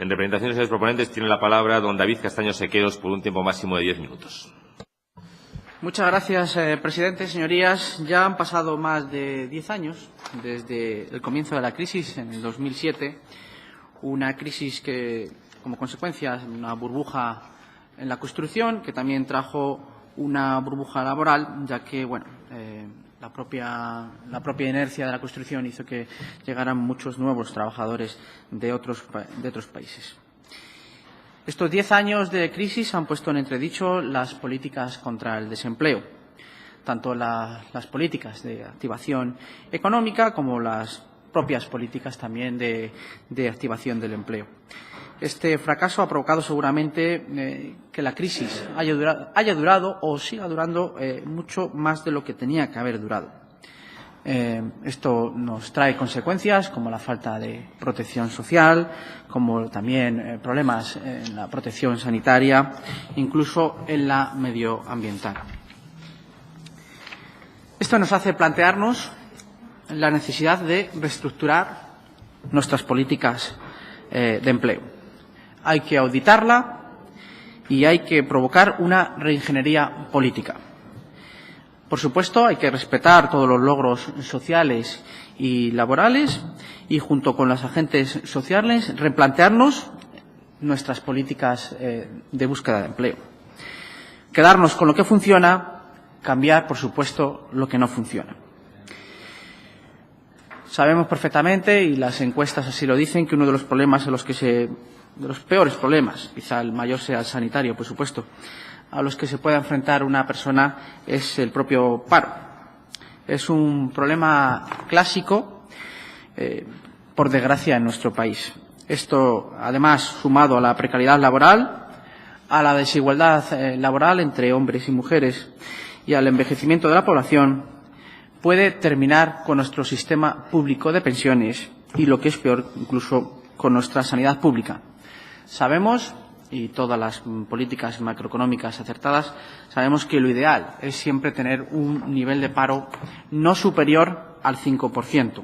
En representación de los proponentes tiene la palabra don David Castaño Sequeros por un tiempo máximo de 10 minutos. Muchas gracias, presidente. Señorías, ya han pasado más de 10 años desde el comienzo de la crisis en el 2007, una crisis que, como consecuencia, una burbuja en la construcción, que también trajo una burbuja laboral, ya que, la propia inercia de la construcción hizo que llegaran muchos nuevos trabajadores de otros países. Estos 10 años de crisis han puesto en entredicho las políticas contra el desempleo, tanto las políticas de activación económica como las propias políticas también de activación del empleo. Este fracaso ha provocado seguramente que la crisis haya durado o siga durando mucho más de lo que tenía que haber durado. Esto nos trae consecuencias como la falta de protección social, como también problemas en la protección sanitaria, incluso en la medioambiental. Esto nos hace plantearnos la necesidad de reestructurar nuestras políticas de empleo. Hay que auditarla y hay que provocar una reingeniería política. Por supuesto, hay que respetar todos los logros sociales y laborales y, junto con los agentes sociales, replantearnos nuestras políticas de búsqueda de empleo. Quedarnos con lo que funciona, cambiar, por supuesto, lo que no funciona. Sabemos perfectamente, y las encuestas así lo dicen, que uno de los problemas de los peores problemas, quizá el mayor sea el sanitario, por supuesto, a los que se pueda enfrentar una persona es el propio paro. Es un problema clásico, por desgracia, en nuestro país. Esto, además, sumado a la precariedad laboral, a la desigualdad laboral entre hombres y mujeres y al envejecimiento de la población, puede terminar con nuestro sistema público de pensiones y, lo que es peor, incluso con nuestra sanidad pública. Sabemos, y todas las políticas macroeconómicas acertadas, sabemos que lo ideal es siempre tener un nivel de paro no superior al 5%.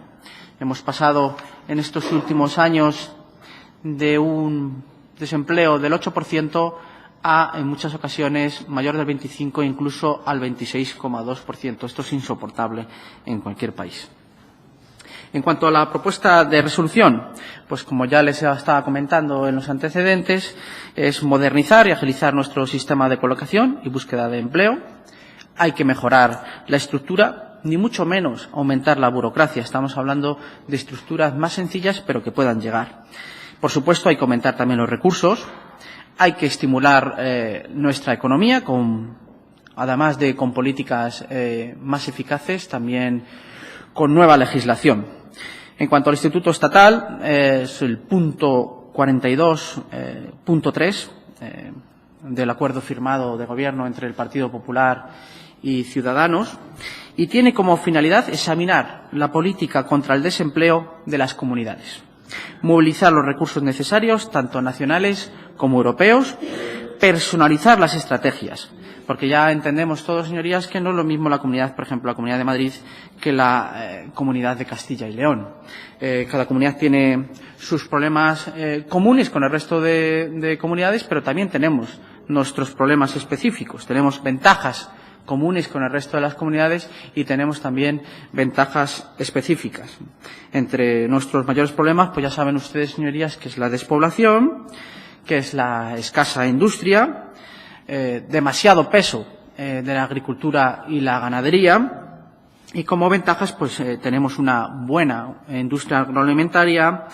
Hemos pasado en estos últimos años de un desempleo del 8% a, en muchas ocasiones, mayor del 25%, incluso al 26,2%. Esto es insoportable en cualquier país. En cuanto a la propuesta de resolución, pues como ya les estaba comentando en los antecedentes, es modernizar y agilizar nuestro sistema de colocación y búsqueda de empleo. Hay que mejorar la estructura, ni mucho menos aumentar la burocracia. Estamos hablando de estructuras más sencillas, pero que puedan llegar. Por supuesto, hay que aumentar también los recursos. Hay que estimular nuestra economía, además de con políticas más eficaces, también con nueva legislación. En cuanto al Instituto Estatal, es el punto 42.3 del acuerdo firmado de Gobierno entre el Partido Popular y Ciudadanos, y tiene como finalidad examinar la política contra el desempleo de las comunidades, movilizar los recursos necesarios, tanto nacionales como europeos, personalizar las estrategias, porque ya entendemos todos, señorías, que no es lo mismo la comunidad, por ejemplo, la Comunidad de Madrid, que la Comunidad de Castilla y León. Cada comunidad tiene sus problemas comunes con el resto de comunidades, pero también tenemos nuestros problemas específicos. Tenemos ventajas comunes con el resto de las comunidades y tenemos también ventajas específicas. Entre nuestros mayores problemas, pues ya saben ustedes, señorías, que es la despoblación, que es la escasa industria, demasiado peso de la agricultura y la ganadería, y como ventajas pues tenemos una buena industria agroalimentaria,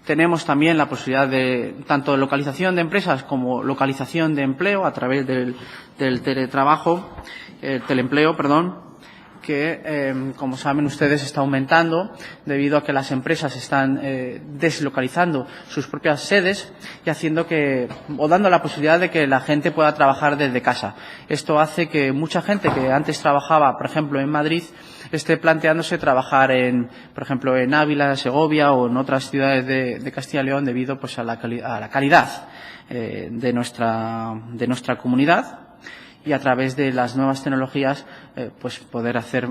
tenemos también la posibilidad de tanto de localización de empresas como localización de empleo a través del teleempleo, que, como saben ustedes, está aumentando debido a que las empresas están deslocalizando sus propias sedes y dando la posibilidad de que la gente pueda trabajar desde casa. Esto hace que mucha gente que antes trabajaba, por ejemplo, en Madrid, esté planteándose trabajar por ejemplo, en Ávila, Segovia o en otras ciudades de Castilla y León debido pues a la calidad de nuestra comunidad. Y a través de las nuevas tecnologías pues poder hacer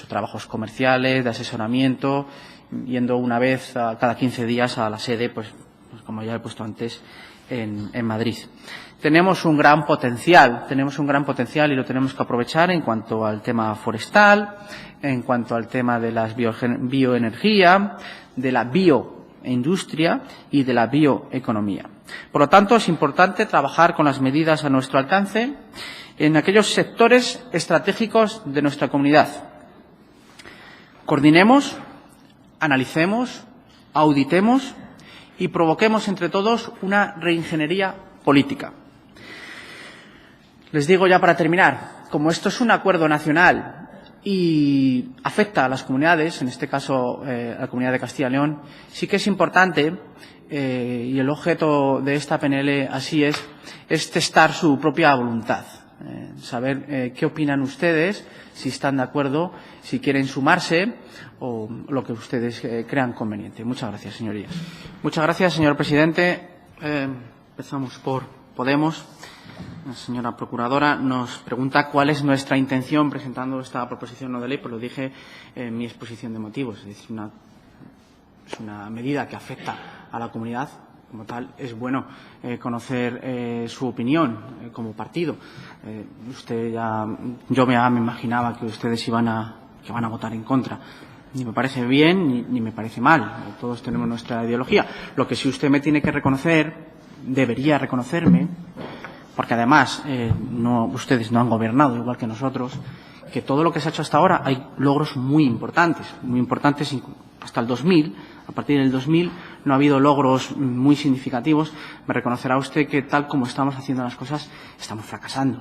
trabajos comerciales, de asesoramiento, yendo una vez cada 15 días a la sede pues pues como ya he puesto antes, en Madrid. Tenemos un gran potencial y lo tenemos que aprovechar en cuanto al tema forestal, en cuanto al tema de la bioenergía, de la bioindustria y de la bioeconomía. Por lo tanto, es importante trabajar con las medidas a nuestro alcance en aquellos sectores estratégicos de nuestra comunidad. Coordinemos, analicemos, auditemos y provoquemos entre todos una reingeniería política. Les digo ya para terminar, como esto es un acuerdo nacional y afecta a las comunidades, en este caso a la comunidad de Castilla y León, sí que es importante, y el objeto de esta PNL así es testar su propia voluntad, saber qué opinan ustedes, si están de acuerdo, si quieren sumarse o lo que ustedes crean conveniente. Muchas gracias, señorías. Muchas gracias, señor presidente. Empezamos por Podemos. La señora procuradora nos pregunta cuál es nuestra intención presentando esta proposición no de ley. Pues lo dije en mi exposición de motivos. Es decir, es una medida que afecta a la comunidad. Como tal, es bueno conocer su opinión como partido. Yo me imaginaba que ustedes van a votar en contra. Ni me parece bien ni me parece mal. Todos tenemos nuestra ideología. Lo que sí usted me tiene que reconocer, debería reconocerme, porque además ustedes no han gobernado igual que nosotros, que todo lo que se ha hecho hasta ahora hay logros muy importantes hasta el 2000. A partir del 2000 no ha habido logros muy significativos. Me reconocerá usted que tal como estamos haciendo las cosas estamos fracasando.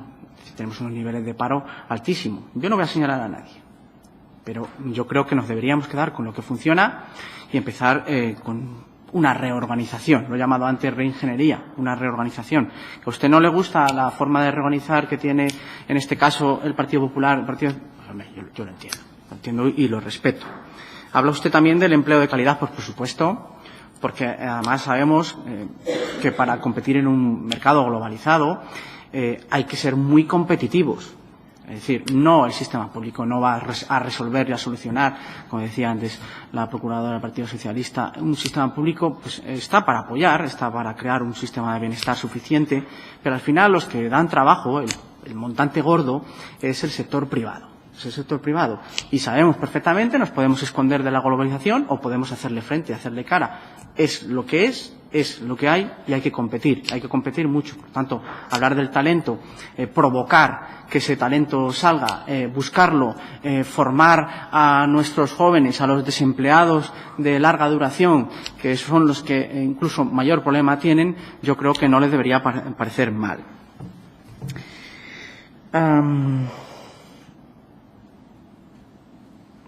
Tenemos unos niveles de paro altísimos. Yo no voy a señalar a nadie, pero yo creo que nos deberíamos quedar con lo que funciona y empezar con una reorganización. Lo he llamado antes reingeniería, una reorganización. Que a usted no le gusta la forma de reorganizar que tiene, en este caso, el Partido Popular. Yo lo entiendo y lo respeto. Habla usted también del empleo de calidad, pues por supuesto, porque además sabemos que para competir en un mercado globalizado hay que ser muy competitivos. Es decir, el sistema público no va a resolver y a solucionar, como decía antes la procuradora del Partido Socialista. Un sistema público pues está para apoyar, está para crear un sistema de bienestar suficiente, pero al final los que dan trabajo, el montante gordo, es el sector privado. Y sabemos perfectamente, nos podemos esconder de la globalización o podemos hacerle frente, hacerle cara. Es lo que es lo que hay y hay que competir mucho. Por tanto, hablar del talento, provocar que ese talento salga, buscarlo, formar a nuestros jóvenes, a los desempleados de larga duración, que son los que incluso mayor problema tienen, yo creo que no les debería parecer mal.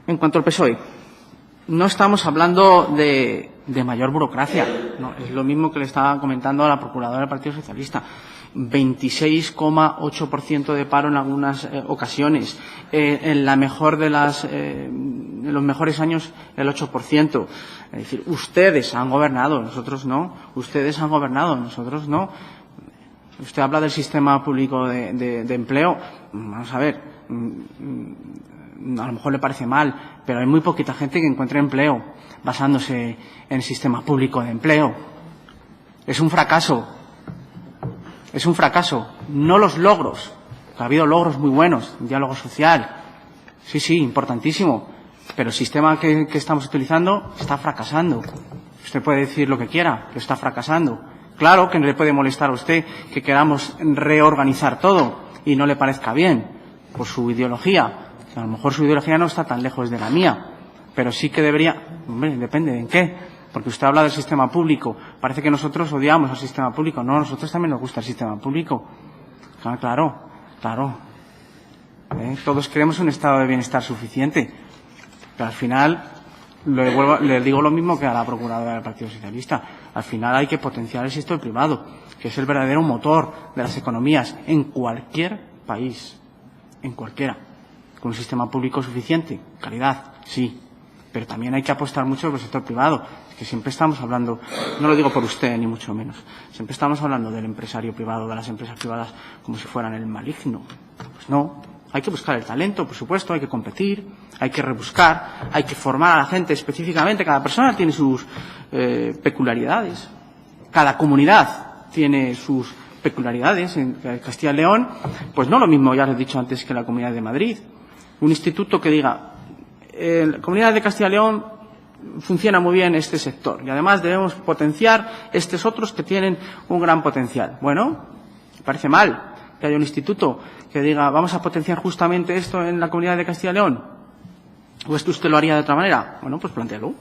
En cuanto al PSOE, no estamos hablando de mayor burocracia. No, es lo mismo que le estaba comentando a la procuradora del Partido Socialista. 26,8% de paro en algunas ocasiones. En la mejor en los mejores años, el 8%. Es decir, ustedes han gobernado, nosotros no. Ustedes han gobernado, nosotros no. Usted habla del sistema público de empleo. Vamos a ver. A lo mejor le parece mal, pero hay muy poquita gente que encuentre empleo basándose en el sistema público de empleo. Es un fracaso. No los logros. Ha habido logros muy buenos, diálogo social. Sí, importantísimo. Pero el sistema que estamos utilizando está fracasando. Usted puede decir lo que quiera, pero está fracasando. Claro que no le puede molestar a usted que queramos reorganizar todo y no le parezca bien por su ideología. A lo mejor su ideología no está tan lejos de la mía, pero sí que debería. Hombre, depende de en qué. Porque usted habla del sistema público. Parece que nosotros odiamos al sistema público. No, a nosotros también nos gusta el sistema público. Claro. Todos queremos un estado de bienestar suficiente. Pero al final, le digo lo mismo que a la procuradora del Partido Socialista. Al final hay que potenciar el sector privado, que es el verdadero motor de las economías en cualquier país. En cualquiera. Con un sistema público suficiente, calidad, sí, pero también hay que apostar mucho por el sector privado, que siempre estamos hablando, no lo digo por usted ni mucho menos, siempre estamos hablando del empresario privado, de las empresas privadas como si fueran el maligno. Pues no, hay que buscar el talento, por supuesto, hay que competir, hay que rebuscar, hay que formar a la gente específicamente, cada persona tiene sus peculiaridades cada comunidad tiene sus peculiaridades. En Castilla y León, pues no lo mismo, ya lo he dicho antes, que la Comunidad de Madrid. Un instituto que diga, en la Comunidad de Castilla y León funciona muy bien este sector y además debemos potenciar estos otros que tienen un gran potencial. Bueno, me parece mal que haya un instituto que diga, vamos a potenciar justamente esto en la Comunidad de Castilla y León. ¿O esto usted lo haría de otra manera? Bueno, pues plantéalo.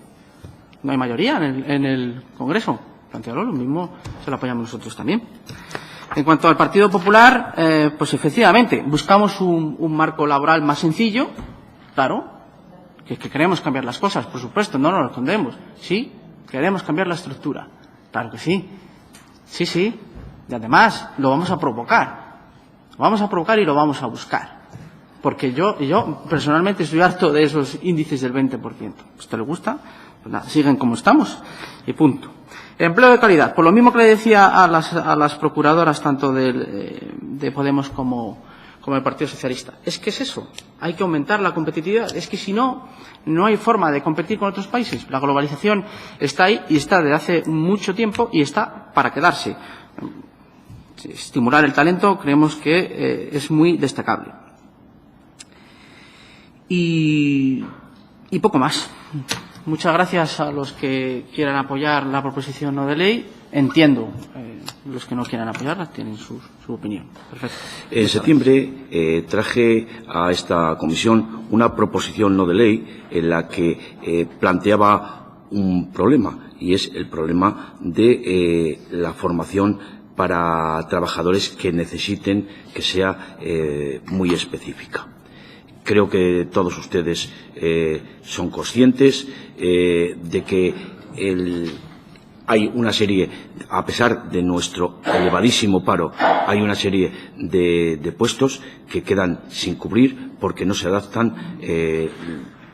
No hay mayoría en el Congreso. Plantéalo, lo mismo se lo apoyamos nosotros también. En cuanto al Partido Popular, pues efectivamente, buscamos un marco laboral más sencillo, claro, que queremos cambiar las cosas, por supuesto, no nos lo escondemos. Sí, queremos cambiar la estructura. Claro que sí. Sí, sí. Y además, lo vamos a provocar. Lo vamos a provocar y lo vamos a buscar. Porque yo personalmente estoy harto de esos índices del 20%. ¿A usted le gusta? Pues nada, siguen como estamos y punto. Empleo de calidad. Por lo mismo que le decía a las procuradoras, tanto de Podemos como el Partido Socialista. Es que es eso. Hay que aumentar la competitividad. Es que si no, no hay forma de competir con otros países. La globalización está ahí y está desde hace mucho tiempo y está para quedarse. Estimular el talento creemos que es muy destacable. Y poco más. Muchas gracias a los que quieran apoyar la proposición no de ley. Entiendo, los que no quieran apoyarla tienen su opinión. Perfecto. En septiembre traje a esta comisión una proposición no de ley en la que planteaba un problema, y es el problema de la formación para trabajadores que necesiten que sea muy específica. Creo que todos ustedes son conscientes de que hay una serie, a pesar de nuestro elevadísimo paro, hay una serie de puestos que quedan sin cubrir porque no se adaptan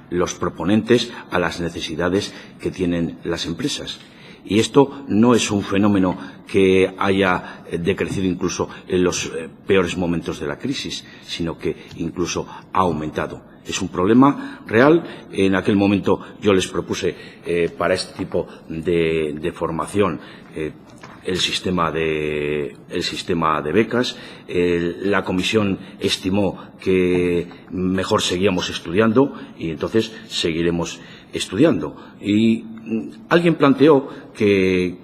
los proponentes a las necesidades que tienen las empresas. Y esto no es un fenómeno que haya decrecido incluso en los peores momentos de la crisis, sino que incluso ha aumentado. Es un problema real. En aquel momento yo les propuse para este tipo de formación el sistema de becas. La comisión estimó que mejor seguíamos estudiando y entonces seguiremos estudiando. Y alguien planteó que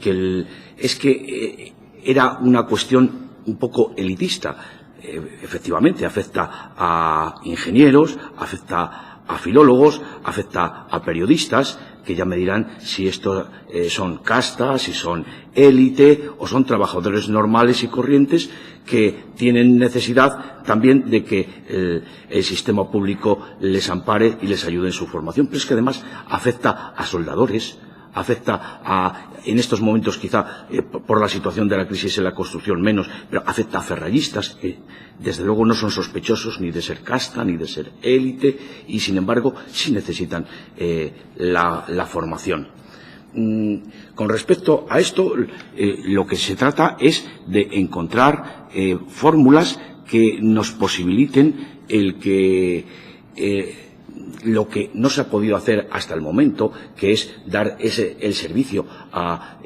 era una cuestión un poco elitista. Efectivamente, afecta a ingenieros, afecta a filólogos, afecta a periodistas, que ya me dirán si estos son castas, si son élite o son trabajadores normales y corrientes que tienen necesidad también de que el sistema público les ampare y les ayude en su formación. Pero es que además afecta a soldadores, afecta en estos momentos quizá por la situación de la crisis en la construcción menos, pero afecta a ferrallistas que desde luego no son sospechosos ni de ser casta ni de ser élite y sin embargo sí necesitan la formación. Con respecto a esto, lo que se trata es de encontrar fórmulas que nos posibiliten el que lo que no se ha podido hacer hasta el momento, que es dar el servicio a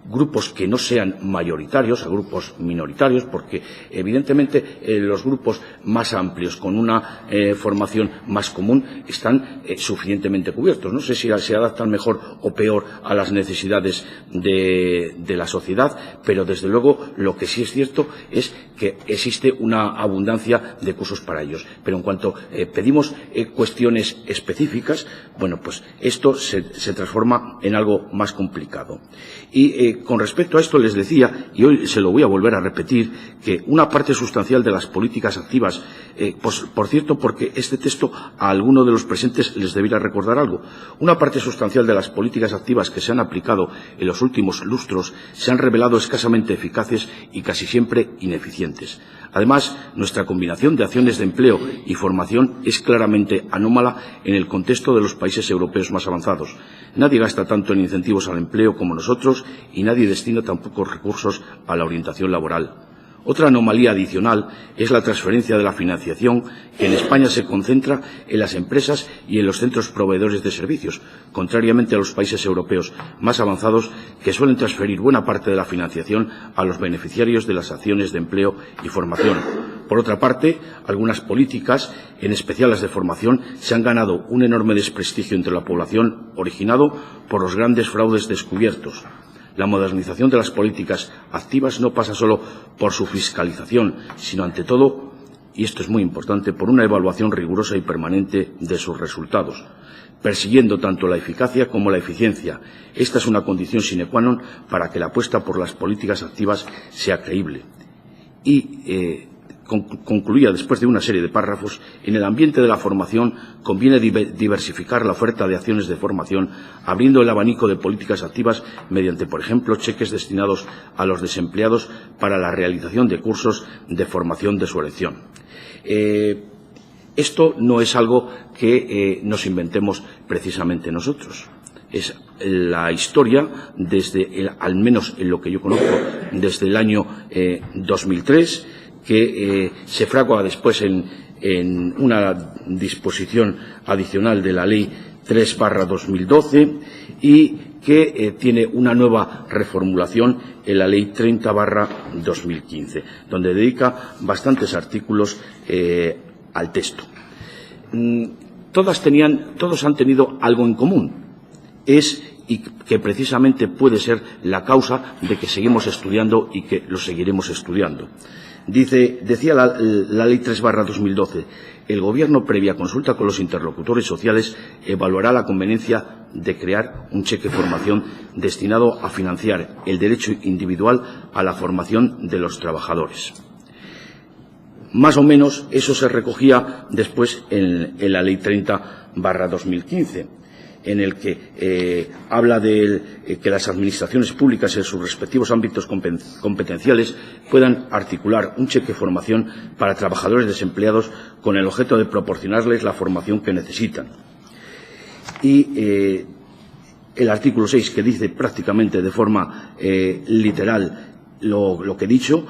grupos que no sean mayoritarios, a grupos minoritarios, porque evidentemente los grupos más amplios, con una formación más común, están suficientemente cubiertos. No sé si se adaptan mejor o peor a las necesidades de la sociedad, pero desde luego lo que sí es cierto es que existe una abundancia de cursos para ellos. Pero en cuanto pedimos cuestiones específicas, bueno, pues esto se transforma en algo más complicado. Y con respecto a esto les decía, y hoy se lo voy a volver a repetir, que una parte sustancial de las políticas activas, pues, por cierto, porque este texto a alguno de los presentes les debiera recordar algo, una parte sustancial de las políticas activas que se han aplicado en los últimos lustros se han revelado escasamente eficaces y casi siempre ineficientes. Además, nuestra combinación de acciones de empleo y formación es claramente anómala en el contexto de los países europeos más avanzados. Nadie gasta tanto en incentivos al empleo como nosotros y nadie destina tan pocos recursos a la orientación laboral. Otra anomalía adicional es la transferencia de la financiación, que en España se concentra en las empresas y en los centros proveedores de servicios, contrariamente a los países europeos más avanzados, que suelen transferir buena parte de la financiación a los beneficiarios de las acciones de empleo y formación. Por otra parte, algunas políticas, en especial las de formación, se han ganado un enorme desprestigio entre la población, originado por los grandes fraudes descubiertos. La modernización de las políticas activas no pasa solo por su fiscalización, sino ante todo, y esto es muy importante, por una evaluación rigurosa y permanente de sus resultados, persiguiendo tanto la eficacia como la eficiencia. Esta es una condición sine qua non para que la apuesta por las políticas activas sea creíble. Y concluía después de una serie de párrafos: en el ambiente de la formación conviene diversificar la oferta de acciones de formación, abriendo el abanico de políticas activas mediante, por ejemplo, cheques destinados a los desempleados para la realización de cursos de formación de su elección. Esto no es algo que nos inventemos precisamente nosotros. Es la historia desde, al menos en lo que yo conozco, desde el año 2003, que se fragua después en una disposición adicional de la Ley 3/2012 y que tiene una nueva reformulación en la Ley 30/2015, donde dedica bastantes artículos al texto. Todos han tenido algo en común, y que precisamente puede ser la causa de que seguimos estudiando y que lo seguiremos estudiando. Decía la Ley 3/2012, el Gobierno, previa consulta con los interlocutores sociales, evaluará la conveniencia de crear un cheque formación destinado a financiar el derecho individual a la formación de los trabajadores. Más o menos eso se recogía después en la Ley 30/2015. En el que habla de que las administraciones públicas en sus respectivos ámbitos competenciales puedan articular un cheque formación para trabajadores desempleados con el objeto de proporcionarles la formación que necesitan. Y el artículo 6, que dice prácticamente de forma literal lo que he dicho,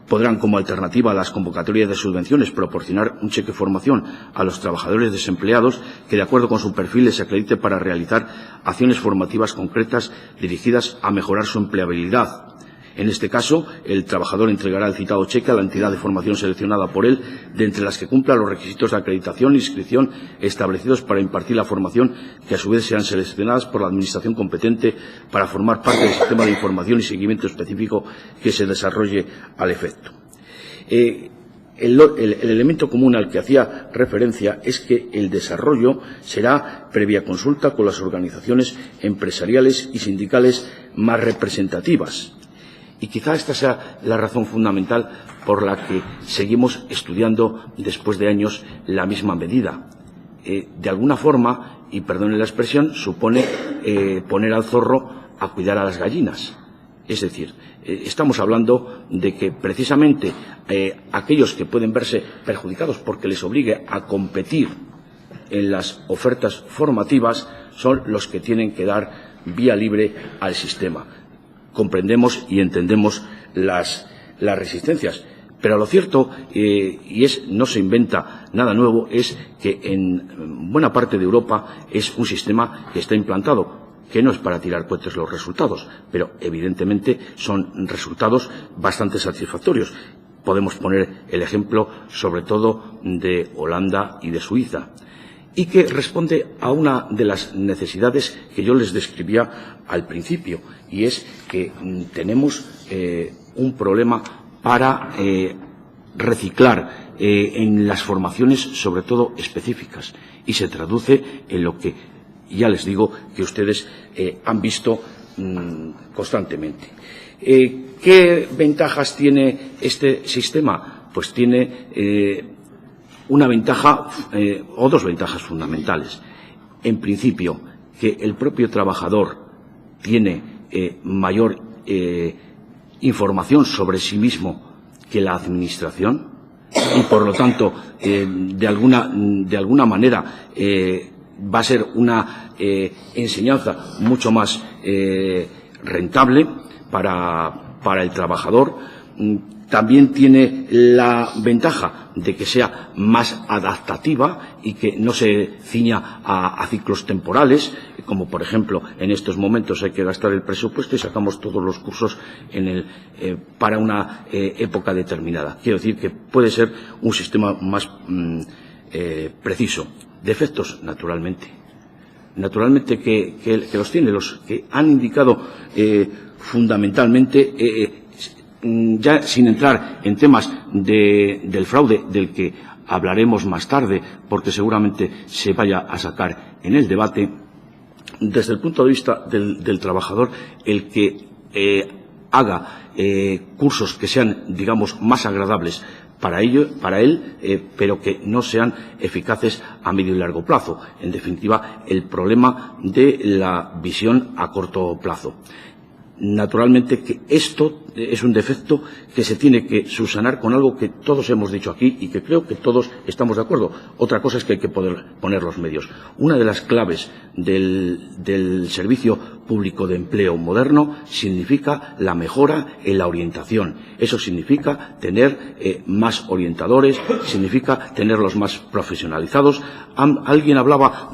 podrán, como alternativa a las convocatorias de subvenciones, proporcionar un cheque formación a los trabajadores desempleados que, de acuerdo con su perfil, les acredite para realizar acciones formativas concretas dirigidas a mejorar su empleabilidad. En este caso, el trabajador entregará el citado cheque a la entidad de formación seleccionada por él, de entre las que cumpla los requisitos de acreditación e inscripción establecidos para impartir la formación, que a su vez sean seleccionadas por la Administración competente para formar parte del sistema de información y seguimiento específico que se desarrolle al efecto. El elemento común al que hacía referencia es que el desarrollo será previa consulta con las organizaciones empresariales y sindicales más representativas. Y quizá esta sea la razón fundamental por la que seguimos estudiando después de años la misma medida. De alguna forma, y perdone la expresión, supone poner al zorro a cuidar a las gallinas. Es decir, estamos hablando de que precisamente aquellos que pueden verse perjudicados porque les obligue a competir en las ofertas formativas son los que tienen que dar vía libre al sistema. Comprendemos y entendemos las resistencias, pero lo cierto, no se inventa nada nuevo, es que en buena parte de Europa es un sistema que está implantado, que no es para tirar cohetes los resultados, pero evidentemente son resultados bastante satisfactorios. Podemos poner el ejemplo sobre todo de Holanda y de Suiza, y que responde a una de las necesidades que yo les describía al principio, y es que tenemos un problema para reciclar en las formaciones, sobre todo específicas, y se traduce en lo que ya les digo que ustedes han visto constantemente. ¿Qué ventajas tiene este sistema? Pues tiene una ventaja o dos ventajas fundamentales. En principio, que el propio trabajador tiene mayor información sobre sí mismo que la administración y, por lo tanto, de alguna manera va a ser una enseñanza mucho más rentable para el trabajador. también tiene la ventaja de que sea más adaptativa y que no se ciña a ciclos temporales, como por ejemplo en estos momentos hay que gastar el presupuesto y sacamos todos los cursos para una época determinada. Quiero decir que puede ser un sistema más preciso. Defectos, naturalmente. Naturalmente que los tiene, los que han indicado fundamentalmente, ya sin entrar en temas del fraude, del que hablaremos más tarde, porque seguramente se vaya a sacar en el debate, desde el punto de vista del trabajador, el que haga cursos que sean, digamos, más agradables para él, pero que no sean eficaces a medio y largo plazo. En definitiva, el problema de la visión a corto plazo. Naturalmente que esto es un defecto que se tiene que subsanar con algo que todos hemos dicho aquí y que creo que todos estamos de acuerdo. Otra cosa es que hay que poder poner los medios. Una de las claves del servicio público de empleo moderno significa la mejora en la orientación. Eso significa tener más orientadores, significa tenerlos más profesionalizados. Alguien hablaba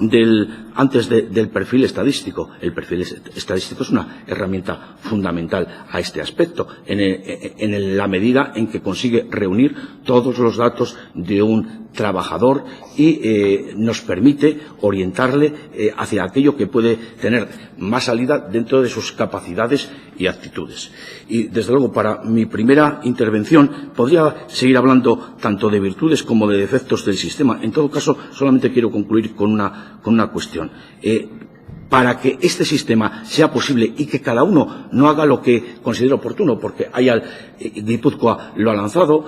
antes del perfil estadístico. El perfil estadístico es una herramienta fundamental a este aspecto, en la medida en que consigue reunir todos los datos de un trabajador y nos permite orientarle hacia aquello que puede tener más salida dentro de sus capacidades y actitudes. Y, desde luego, para mi primera intervención podría seguir hablando tanto de virtudes como de defectos del sistema. En todo caso, solamente quiero concluir con una cuestión. Para que este sistema sea posible y que cada uno no haga lo que considere oportuno, porque Guipúzcoa lo ha lanzado,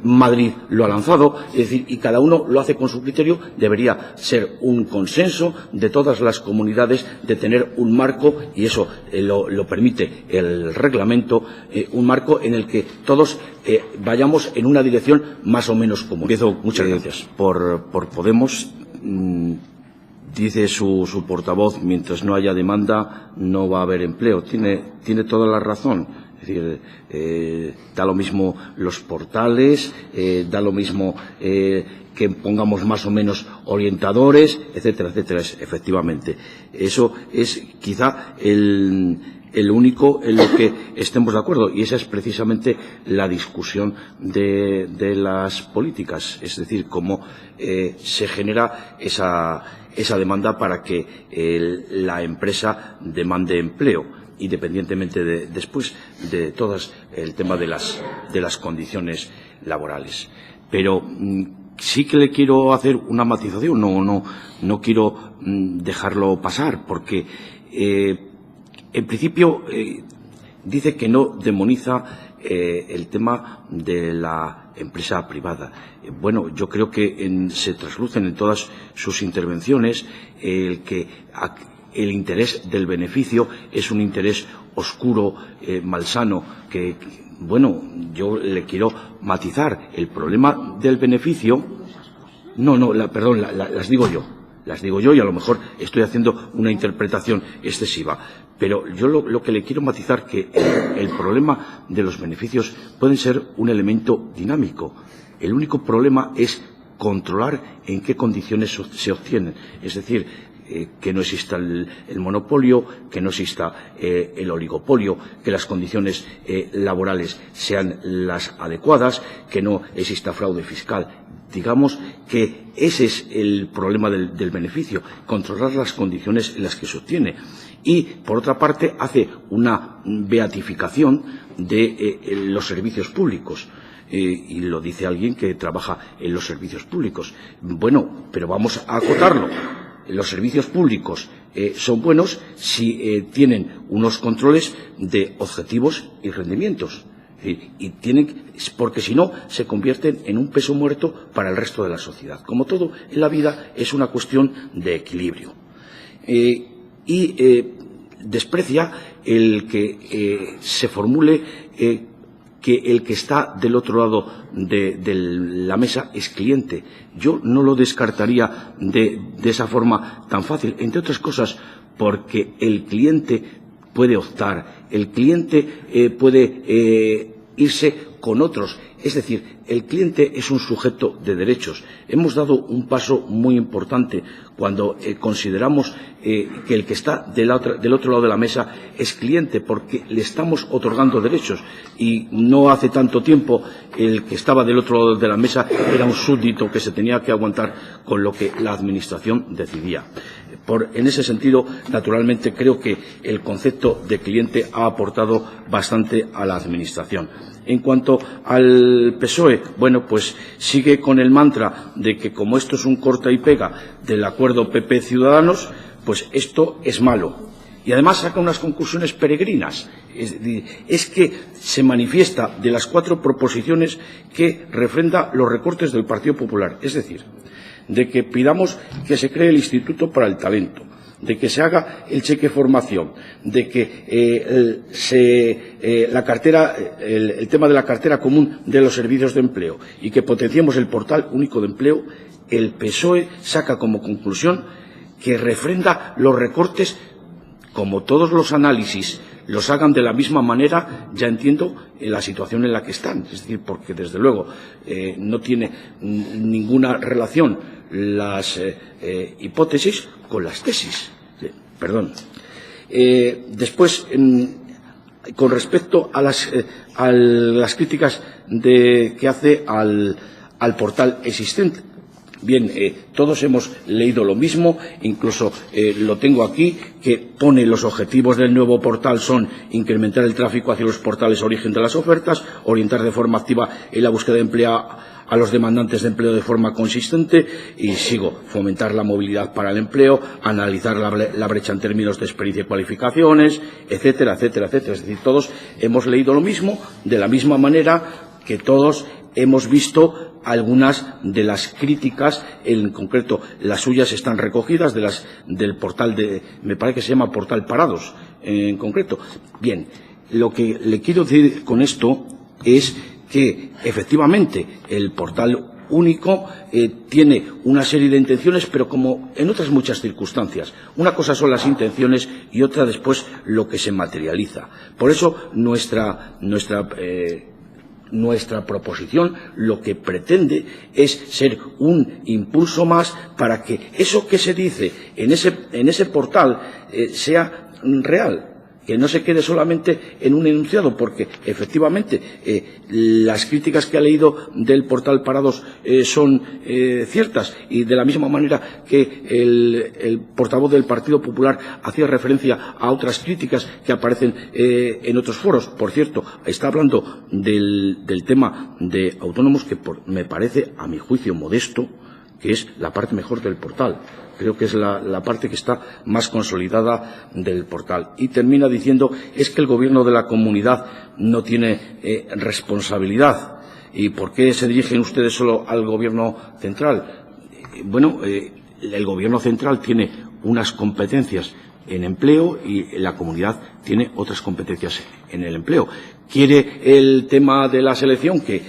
Madrid lo ha lanzado, es decir, y cada uno lo hace con su criterio, debería ser un consenso de todas las comunidades de tener un marco, y eso lo permite el reglamento, un marco en el que todos vayamos en una dirección más o menos común. Empiezo, muchas gracias. Por Podemos. Dice su portavoz, mientras no haya demanda no va a haber empleo. Tiene toda la razón. Es decir, da lo mismo los portales, da lo mismo que pongamos más o menos orientadores, etcétera, etcétera. Efectivamente, eso es quizá el único en lo que estemos de acuerdo, y esa es precisamente la discusión de las políticas, es decir, cómo se genera esa demanda para que la empresa demande empleo, independientemente después de todas el tema de las condiciones laborales. Pero sí que le quiero hacer una matización, no quiero dejarlo pasar, porque en principio dice que no demoniza el tema de la empresa privada. Bueno, yo creo que se traslucen en todas sus intervenciones el interés del beneficio es un interés oscuro, malsano, que bueno, yo le quiero matizar. El problema del beneficio, las digo yo. Las digo yo, y a lo mejor estoy haciendo una interpretación excesiva. Pero yo lo que le quiero matizar, que el problema de los beneficios pueden ser un elemento dinámico. El único problema es controlar en qué condiciones se obtienen. Es decir, que no exista el monopolio, que no exista el oligopolio, que las condiciones laborales sean las adecuadas, que no exista fraude fiscal. Digamos que ese es el problema del beneficio, controlar las condiciones en las que se obtiene. Y, por otra parte, hace una beatificación de los servicios públicos. Y lo dice alguien que trabaja en los servicios públicos. Bueno, pero vamos a acotarlo. Los servicios públicos son buenos si tienen unos controles de objetivos y rendimientos. Y porque si no se convierten en un peso muerto para el resto de la sociedad. Como todo en la vida, es una cuestión de equilibrio. Desprecia el que se formule que el que está del otro lado de la mesa es cliente. Yo no lo descartaría de esa forma tan fácil, entre otras cosas porque el cliente puede optar, el cliente puede irse con otros. Es decir, el cliente es un sujeto de derechos. Hemos dado un paso muy importante cuando consideramos que el que está del otro lado de la mesa es cliente, porque le estamos otorgando derechos. Y no hace tanto tiempo el que estaba del otro lado de la mesa era un súbdito que se tenía que aguantar con lo que la Administración decidía. En ese sentido, naturalmente, creo que el concepto de cliente ha aportado bastante a la Administración. En cuanto al PSOE, bueno, pues sigue con el mantra de que como esto es un corta y pega del acuerdo PP-Ciudadanos, pues esto es malo. Y además saca unas conclusiones peregrinas. Es que se manifiesta de las 4 proposiciones que refrenda los recortes del Partido Popular. Es decir, de que pidamos que se cree el Instituto para el Talento, de que se haga el cheque formación, de que el tema de la cartera común de los servicios de empleo y que potenciemos el portal único de empleo. El PSOE saca como conclusión que refrenda los recortes. Como todos los análisis los hagan de la misma manera, ya entiendo la situación en la que están. Es decir, porque desde luego no tiene ninguna relación las hipótesis con las tesis. Perdón. Después, con respecto a las críticas que hace al portal existente. Bien, todos hemos leído lo mismo, incluso lo tengo aquí, que pone los objetivos del nuevo portal son incrementar el tráfico hacia los portales origen de las ofertas, orientar de forma activa en la búsqueda de empleo a los demandantes de empleo de forma consistente y fomentar la movilidad para el empleo, analizar la brecha en términos de experiencia y cualificaciones, etcétera, etcétera, etcétera. Es decir, todos hemos leído lo mismo, de la misma manera que todos hemos visto algunas de las críticas, en concreto las suyas están recogidas del portal me parece que se llama Portal Parados, en concreto. Bien, lo que le quiero decir con esto es que efectivamente el portal único tiene una serie de intenciones, pero como en otras muchas circunstancias. Una cosa son las intenciones y otra después lo que se materializa. Por eso nuestra proposición lo que pretende es ser un impulso más para que eso que se dice en ese portal sea real, que no se quede solamente en un enunciado, porque efectivamente las críticas que ha leído del portal Parados son ciertas, y de la misma manera que el portavoz del Partido Popular hacía referencia a otras críticas que aparecen en otros foros. Por cierto, está hablando del tema de autónomos, que me parece, a mi juicio modesto, que es la parte mejor del portal. Creo que es la parte que está más consolidada del portal. Y termina diciendo, es que el gobierno de la comunidad no tiene responsabilidad. ¿Y por qué se dirigen ustedes solo al gobierno central? Bueno, el gobierno central tiene unas competencias en empleo y la comunidad tiene otras competencias en el empleo. Quiere el tema de la selección, que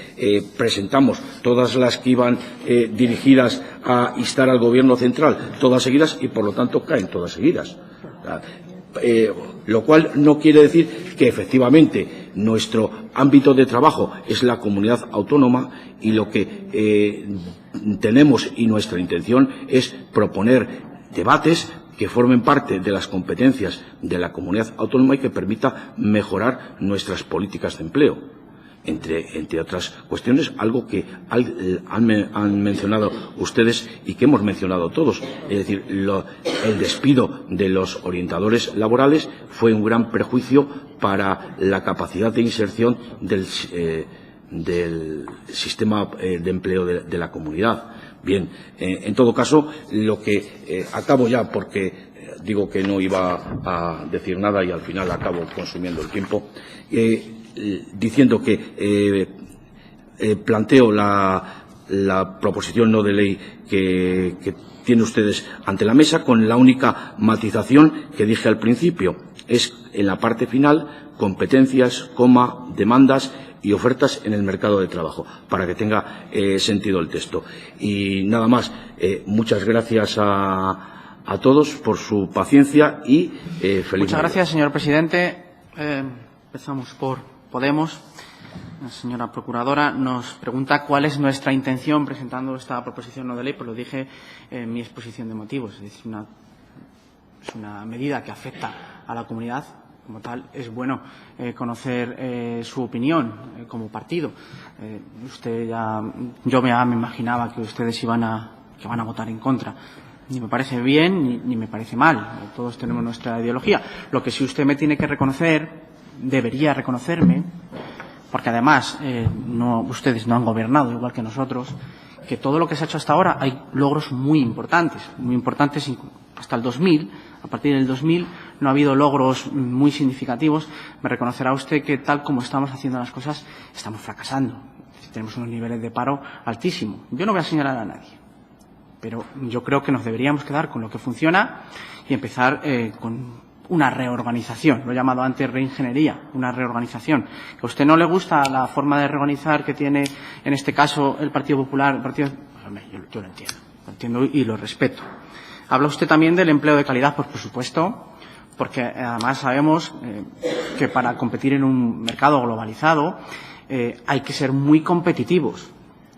presentamos todas las que iban dirigidas a instar al gobierno central, todas seguidas, y por lo tanto caen todas seguidas. Lo cual no quiere decir que efectivamente nuestro ámbito de trabajo es la comunidad autónoma, y lo que tenemos y nuestra intención es proponer debates que formen parte de las competencias de la comunidad autónoma y que permita mejorar nuestras políticas de empleo. Entre otras cuestiones, algo que han mencionado ustedes y que hemos mencionado todos, es decir, el despido de los orientadores laborales fue un gran perjuicio para la capacidad de inserción del sistema de empleo de la comunidad. Bien, en todo caso, lo que acabo ya, porque digo que no iba a decir nada y al final acabo consumiendo el tiempo, diciendo que planteo la proposición no de ley que tienen ustedes ante la mesa, con la única matización que dije al principio, es en la parte final, competencias, demandas y ofertas en el mercado de trabajo, para que tenga sentido el texto. Y nada más, muchas gracias a todos por su paciencia y feliz Navidad. Muchas gracias, señor presidente. Empezamos por Podemos. La señora procuradora nos pregunta cuál es nuestra intención presentando esta proposición no de ley. Pues lo dije en mi exposición de motivos. Es decir, es una medida que afecta a la comunidad. Como tal, es bueno conocer su opinión como partido. Yo me imaginaba que ustedes van a votar en contra. Ni me parece bien ni me parece mal. Todos tenemos nuestra ideología. Lo que sí usted me tiene que reconocer, debería reconocerme, porque además ustedes no han gobernado igual que nosotros, que todo lo que se ha hecho hasta ahora hay logros muy importantes hasta el 2000. A partir del 2000 no ha habido logros muy significativos. Me reconocerá usted que tal como estamos haciendo las cosas, estamos fracasando. Tenemos unos niveles de paro altísimos. Yo no voy a señalar a nadie, pero yo creo que nos deberíamos quedar con lo que funciona y empezar con una reorganización. Lo he llamado antes reingeniería, una reorganización. Que a usted no le gusta la forma de reorganizar que tiene, en este caso, el Partido Popular. Yo lo entiendo y lo respeto. Habla usted también del empleo de calidad, pues por supuesto, porque además sabemos que para competir en un mercado globalizado hay que ser muy competitivos.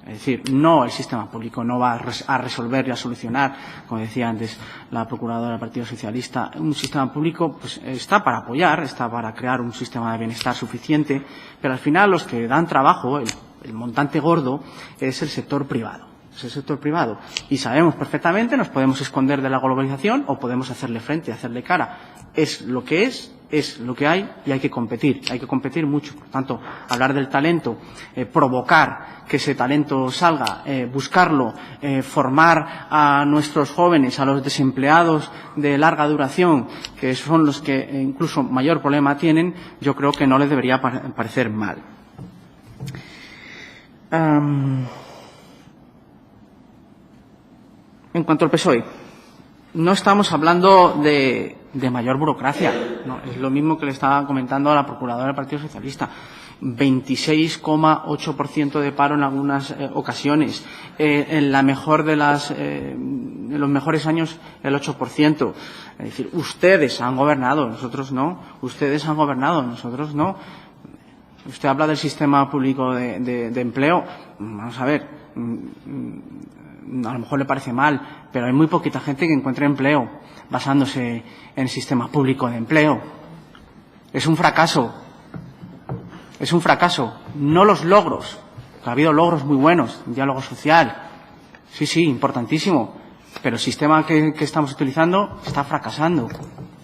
Es decir, no, el sistema público no va a resolver y a solucionar, como decía antes la procuradora del Partido Socialista. Un sistema público pues está para apoyar, está para crear un sistema de bienestar suficiente, pero al final los que dan trabajo, el montante gordo, es el sector privado. Es el sector privado. Y sabemos perfectamente, nos podemos esconder de la globalización o podemos hacerle frente, hacerle cara. Es lo que es lo que hay y hay que competir mucho. Por tanto, hablar del talento, provocar que ese talento salga, buscarlo, formar a nuestros jóvenes, a los desempleados de larga duración, que son los que incluso mayor problema tienen, yo creo que no les debería parecer mal. En cuanto al PSOE, no estamos hablando de mayor burocracia, no, es lo mismo que le estaba comentando a la procuradora del Partido Socialista. 26,8% de paro en algunas ocasiones, en la mejor en los mejores años el 8%. Es decir, ustedes han gobernado, nosotros no. Ustedes han gobernado, nosotros no. Usted habla del sistema público de empleo. Vamos a ver, a lo mejor le parece mal, pero hay muy poquita gente que encuentre empleo basándose en el sistema público de empleo. Es un fracaso. Es un fracaso. No los logros. Ha habido logros muy buenos, diálogo social. Sí, importantísimo. Pero el sistema que estamos utilizando está fracasando.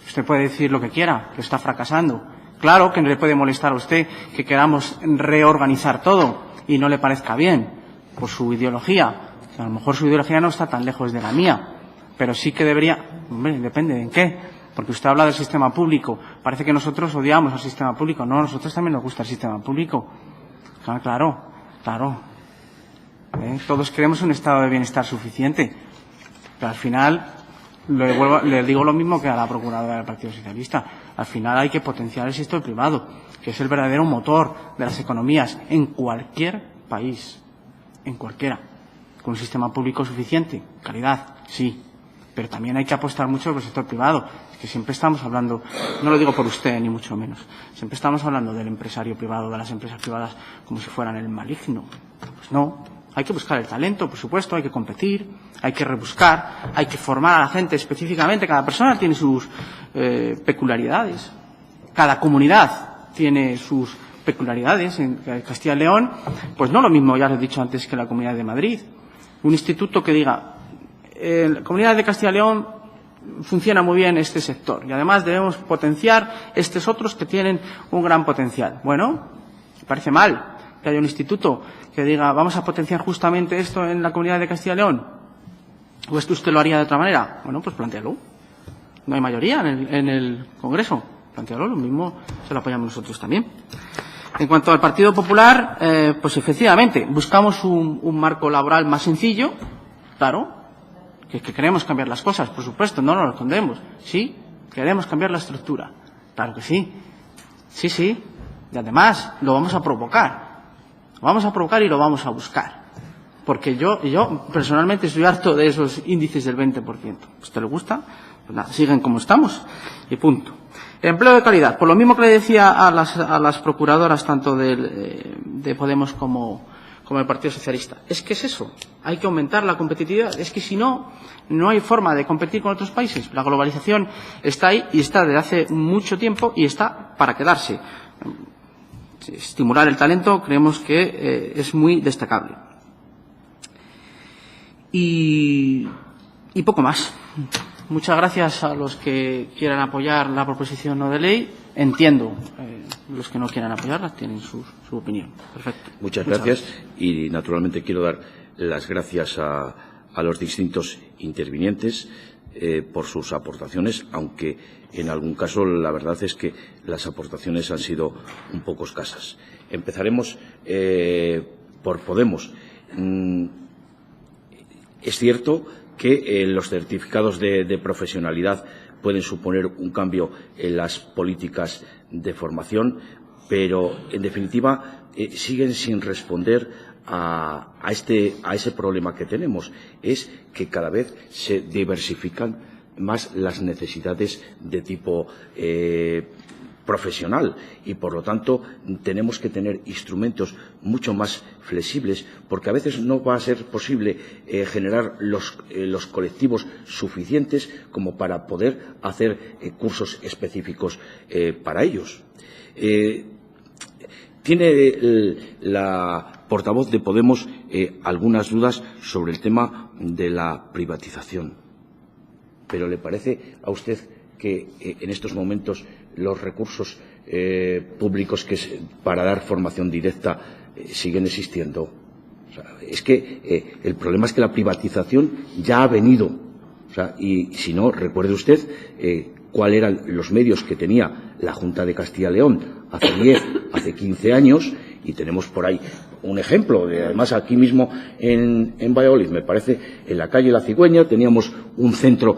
Usted puede decir lo que quiera, pero está fracasando. Claro que no le puede molestar a usted que queramos reorganizar todo y no le parezca bien por su ideología. A lo mejor su ideología no está tan lejos de la mía, pero sí que debería. Hombre, depende en qué. Porque usted habla del sistema público. Parece que nosotros odiamos al sistema público. No, a nosotros también nos gusta el sistema público. Claro. Todos queremos un estado de bienestar suficiente. Pero al final, le digo lo mismo que a la procuradora del Partido Socialista. Al final hay que potenciar el sector privado, que es el verdadero motor de las economías en cualquier país. En cualquiera. Con un sistema público suficiente. Calidad, sí. Pero también hay que apostar mucho por el sector privado. Es que siempre estamos hablando, no lo digo por usted ni mucho menos, siempre estamos hablando del empresario privado, de las empresas privadas, como si fueran el maligno. Pues no, hay que buscar el talento, por supuesto, hay que competir, hay que rebuscar, hay que formar a la gente específicamente. Cada persona tiene sus peculiaridades. Cada comunidad tiene sus peculiaridades. En Castilla y León, pues no lo mismo, ya lo he dicho antes, que la Comunidad de Madrid. Un instituto que diga, en la Comunidad de Castilla y León funciona muy bien este sector y además debemos potenciar estos otros que tienen un gran potencial. Bueno, me parece mal que haya un instituto que diga vamos a potenciar justamente esto en la Comunidad de Castilla y León. ¿O es que usted lo haría de otra manera? Bueno, pues plantéalo. No hay mayoría en el Congreso. Plantéalo, lo mismo se lo apoyamos nosotros también. En cuanto al Partido Popular, pues efectivamente, buscamos un marco laboral más sencillo, claro, que queremos cambiar las cosas, por supuesto, no nos lo escondemos. Sí, queremos cambiar la estructura. Claro que sí. Sí. Y además, lo vamos a provocar. Lo vamos a provocar y lo vamos a buscar. Porque yo personalmente estoy harto de esos índices del 20%. ¿A usted le gusta? Pues nada, siguen como estamos y punto. Empleo de calidad. Por lo mismo que le decía a las procuradoras tanto del de Podemos como el Partido Socialista. Es que es eso, hay que aumentar la competitividad. Es que si no, no hay forma de competir con otros países. La globalización está ahí y está desde hace mucho tiempo y está para quedarse. Estimular el talento creemos que es muy destacable. Y poco más. Muchas gracias a los que quieran apoyar la proposición no de ley. Entiendo, los que no quieran apoyarla tienen su opinión. Perfecto. Muchas gracias. Y, naturalmente, quiero dar las gracias a los distintos intervinientes por sus aportaciones, aunque en algún caso la verdad es que las aportaciones han sido un poco escasas. Empezaremos por Podemos. Es cierto que los certificados de profesionalidad pueden suponer un cambio en las políticas de formación, pero, en definitiva, siguen sin responder a ese problema que tenemos. Es que cada vez se diversifican más las necesidades de tipo profesional y, por lo tanto, tenemos que tener instrumentos mucho más flexibles, porque a veces no va a ser posible generar los colectivos suficientes como para poder hacer cursos específicos para ellos. Tiene la portavoz de Podemos algunas dudas sobre el tema de la privatización, pero ¿le parece a usted que en estos momentos los recursos públicos para dar formación directa siguen existiendo? O sea, es que el problema es que la privatización ya ha venido. O sea, y si no, recuerde usted cuáles eran los medios que tenía la Junta de Castilla y León hace 10, hace 15 años, y tenemos por ahí un ejemplo. Además, aquí mismo en Valladolid, me parece, en la calle La Cigüeña, teníamos un centro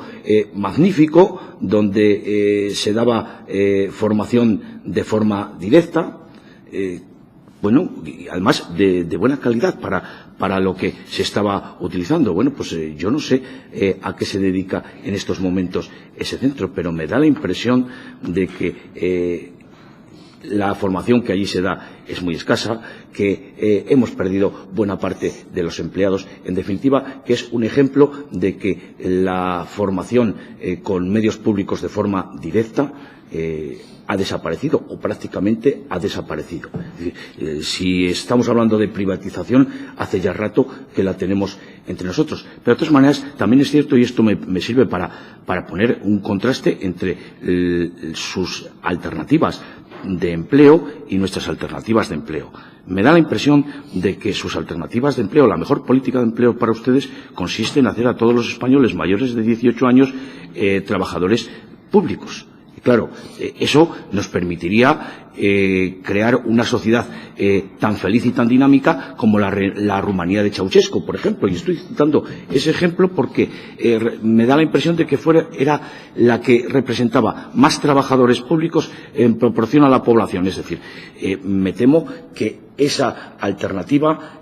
magnífico donde se daba formación de forma directa, bueno, y además de buena calidad para lo que se estaba utilizando. Bueno, pues yo no sé a qué se dedica en estos momentos ese centro, pero me da la impresión de que la formación que allí se da es muy escasa, que hemos perdido buena parte de los empleados. En definitiva, que es un ejemplo de que la formación con medios públicos de forma directa ha desaparecido o prácticamente ha desaparecido. Si estamos hablando de privatización, hace ya rato que la tenemos entre nosotros. Pero de todas maneras, también es cierto, y esto me sirve para poner un contraste entre sus alternativas de empleo y nuestras alternativas de empleo. Me da la impresión de que sus alternativas de empleo, la mejor política de empleo para ustedes, consiste en hacer a todos los españoles mayores de 18 años trabajadores públicos. Y claro, eso nos permitiría crear una sociedad tan feliz y tan dinámica como la Rumanía de Ceausescu, por ejemplo. Y estoy citando ese ejemplo porque me da la impresión de que era la que representaba más trabajadores públicos en proporción a la población. Es decir, me temo que esa alternativa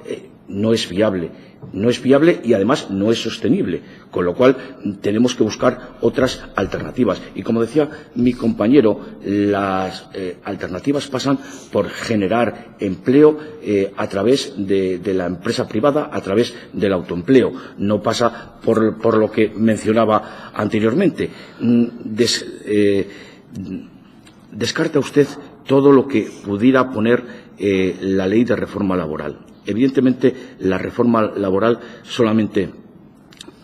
no es viable. No es viable y además no es sostenible, con lo cual tenemos que buscar otras alternativas. Y como decía mi compañero, las alternativas pasan por generar empleo a través de la empresa privada, a través del autoempleo. No pasa por lo que mencionaba anteriormente. Descarta usted todo lo que pudiera poner la ley de reforma laboral. Evidentemente, la reforma laboral solamente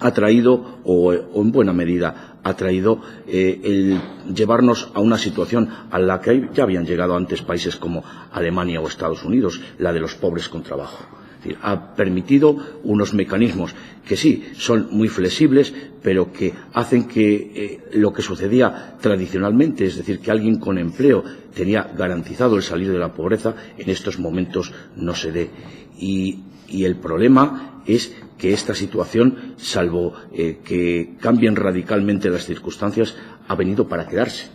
ha traído, o en buena medida ha traído, el llevarnos a una situación a la que ya habían llegado antes países como Alemania o Estados Unidos, la de los pobres con trabajo. Es decir, ha permitido unos mecanismos que sí son muy flexibles, pero que hacen que lo que sucedía tradicionalmente, es decir, que alguien con empleo tenía garantizado el salir de la pobreza, en estos momentos no se dé. Y el problema es que esta situación, salvo que cambien radicalmente las circunstancias, ha venido para quedarse.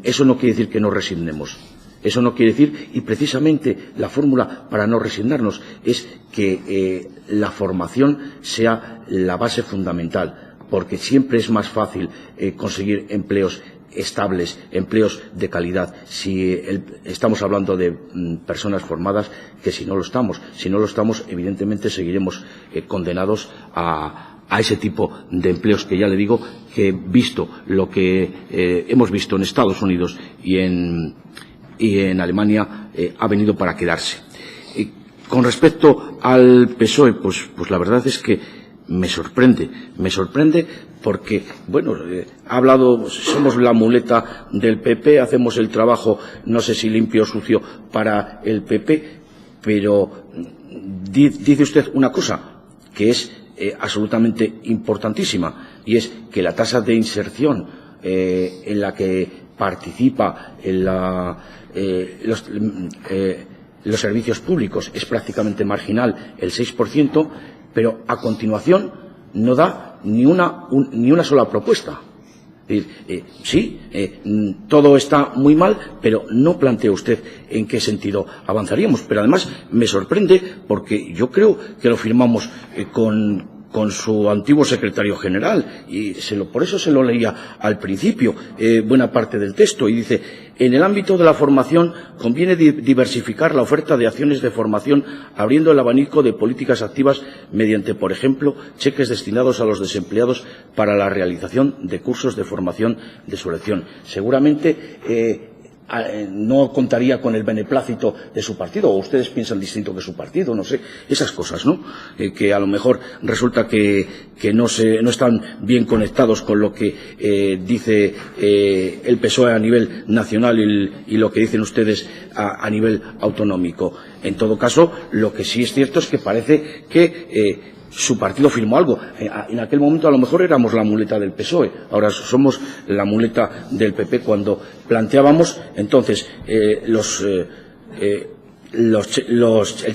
Eso no quiere decir que nos resignemos. Eso no quiere decir, y precisamente la fórmula para no resignarnos es que la formación sea la base fundamental, porque siempre es más fácil conseguir empleos estables, empleos de calidad, si estamos hablando de personas formadas, que si no lo estamos. Si no lo estamos, evidentemente seguiremos condenados a ese tipo de empleos que ya le digo que visto lo que hemos visto en Estados Unidos y en Alemania ha venido para quedarse. Con respecto al PSOE, pues la verdad es que me sorprende porque, bueno, ha hablado, somos la muleta del PP, hacemos el trabajo, no sé si limpio o sucio, para el PP, pero dice usted una cosa que es absolutamente importantísima, y es que la tasa de inserción en la que participa los servicios públicos es prácticamente marginal, el 6%, pero a continuación no da ni una sola propuesta. Es decir, todo está muy mal, pero no plantea usted en qué sentido avanzaríamos. Pero además me sorprende porque yo creo que lo firmamos con su antiguo secretario general, y por eso se lo leía al principio, buena parte del texto, y dice: en el ámbito de la formación conviene diversificar la oferta de acciones de formación, abriendo el abanico de políticas activas mediante, por ejemplo, cheques destinados a los desempleados para la realización de cursos de formación de su elección. Seguramente no contaría con el beneplácito de su partido, o ustedes piensan distinto que su partido, no sé, esas cosas, ¿no? Que a lo mejor resulta que no están bien conectados con lo que dice el PSOE a nivel nacional y lo que dicen ustedes a nivel autonómico. En todo caso, lo que sí es cierto es que parece que su partido firmó algo. En aquel momento a lo mejor éramos la muleta del PSOE, ahora somos la muleta del PP cuando planteábamos entonces el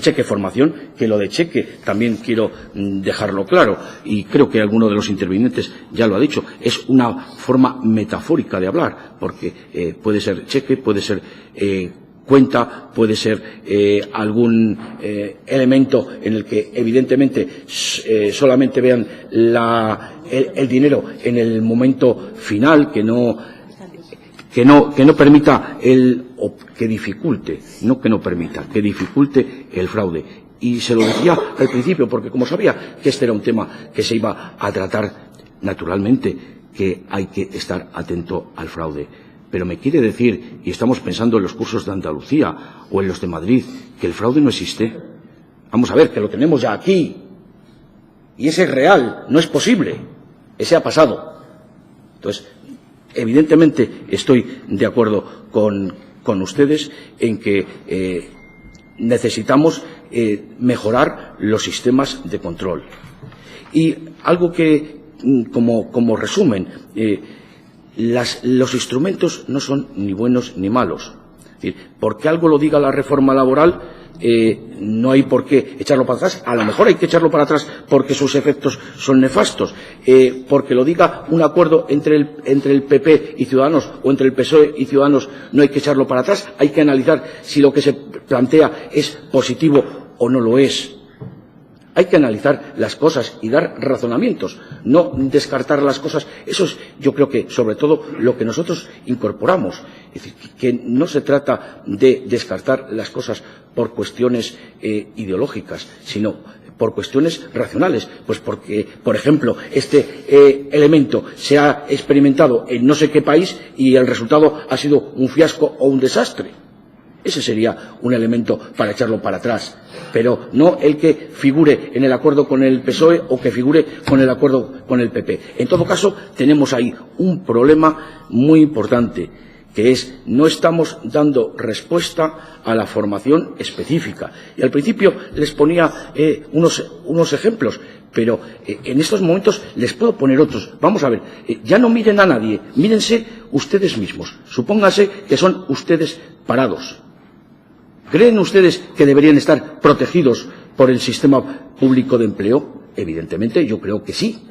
cheque formación, que lo de cheque también quiero dejarlo claro, y creo que alguno de los intervinientes ya lo ha dicho, es una forma metafórica de hablar, porque puede ser cheque, puede ser cuenta, puede ser algún elemento en el que evidentemente solamente vean el dinero en el momento final, que no permita o que dificulte, no que no permita, que dificulte el fraude. Y se lo decía al principio, porque como sabía que este era un tema que se iba a tratar, naturalmente que hay que estar atento al fraude. Pero me quiere decir, y estamos pensando en los cursos de Andalucía o en los de Madrid, que el fraude no existe. Vamos a ver, que lo tenemos ya aquí. Y ese es real, no es posible. Ese ha pasado. Entonces, evidentemente estoy de acuerdo con ustedes en que necesitamos mejorar los sistemas de control. Y algo que, como resumen, los instrumentos no son ni buenos ni malos. Es decir, porque algo lo diga la reforma laboral, no hay por qué echarlo para atrás. A lo mejor hay que echarlo para atrás porque sus efectos son nefastos. Porque lo diga un acuerdo entre el PP y Ciudadanos, o entre el PSOE y Ciudadanos, no hay que echarlo para atrás. Hay que analizar si lo que se plantea es positivo o no lo es. Hay que analizar las cosas y dar razonamientos, no descartar las cosas. Eso es, yo creo que, sobre todo, lo que nosotros incorporamos. Es decir, que no se trata de descartar las cosas por cuestiones ideológicas, sino por cuestiones racionales. Pues porque, por ejemplo, este elemento se ha experimentado en no sé qué país y el resultado ha sido un fiasco o un desastre. Ese sería un elemento para echarlo para atrás, pero no el que figure en el acuerdo con el PSOE o que figure con el acuerdo con el PP. En todo caso, tenemos ahí un problema muy importante, que es no estamos dando respuesta a la formación específica. Y al principio les ponía unos ejemplos, pero en estos momentos les puedo poner otros. Vamos a ver, ya no miren a nadie, mírense ustedes mismos. Supónganse que son ustedes parados. ¿Creen ustedes que deberían estar protegidos por el sistema público de empleo? Evidentemente, yo creo que sí.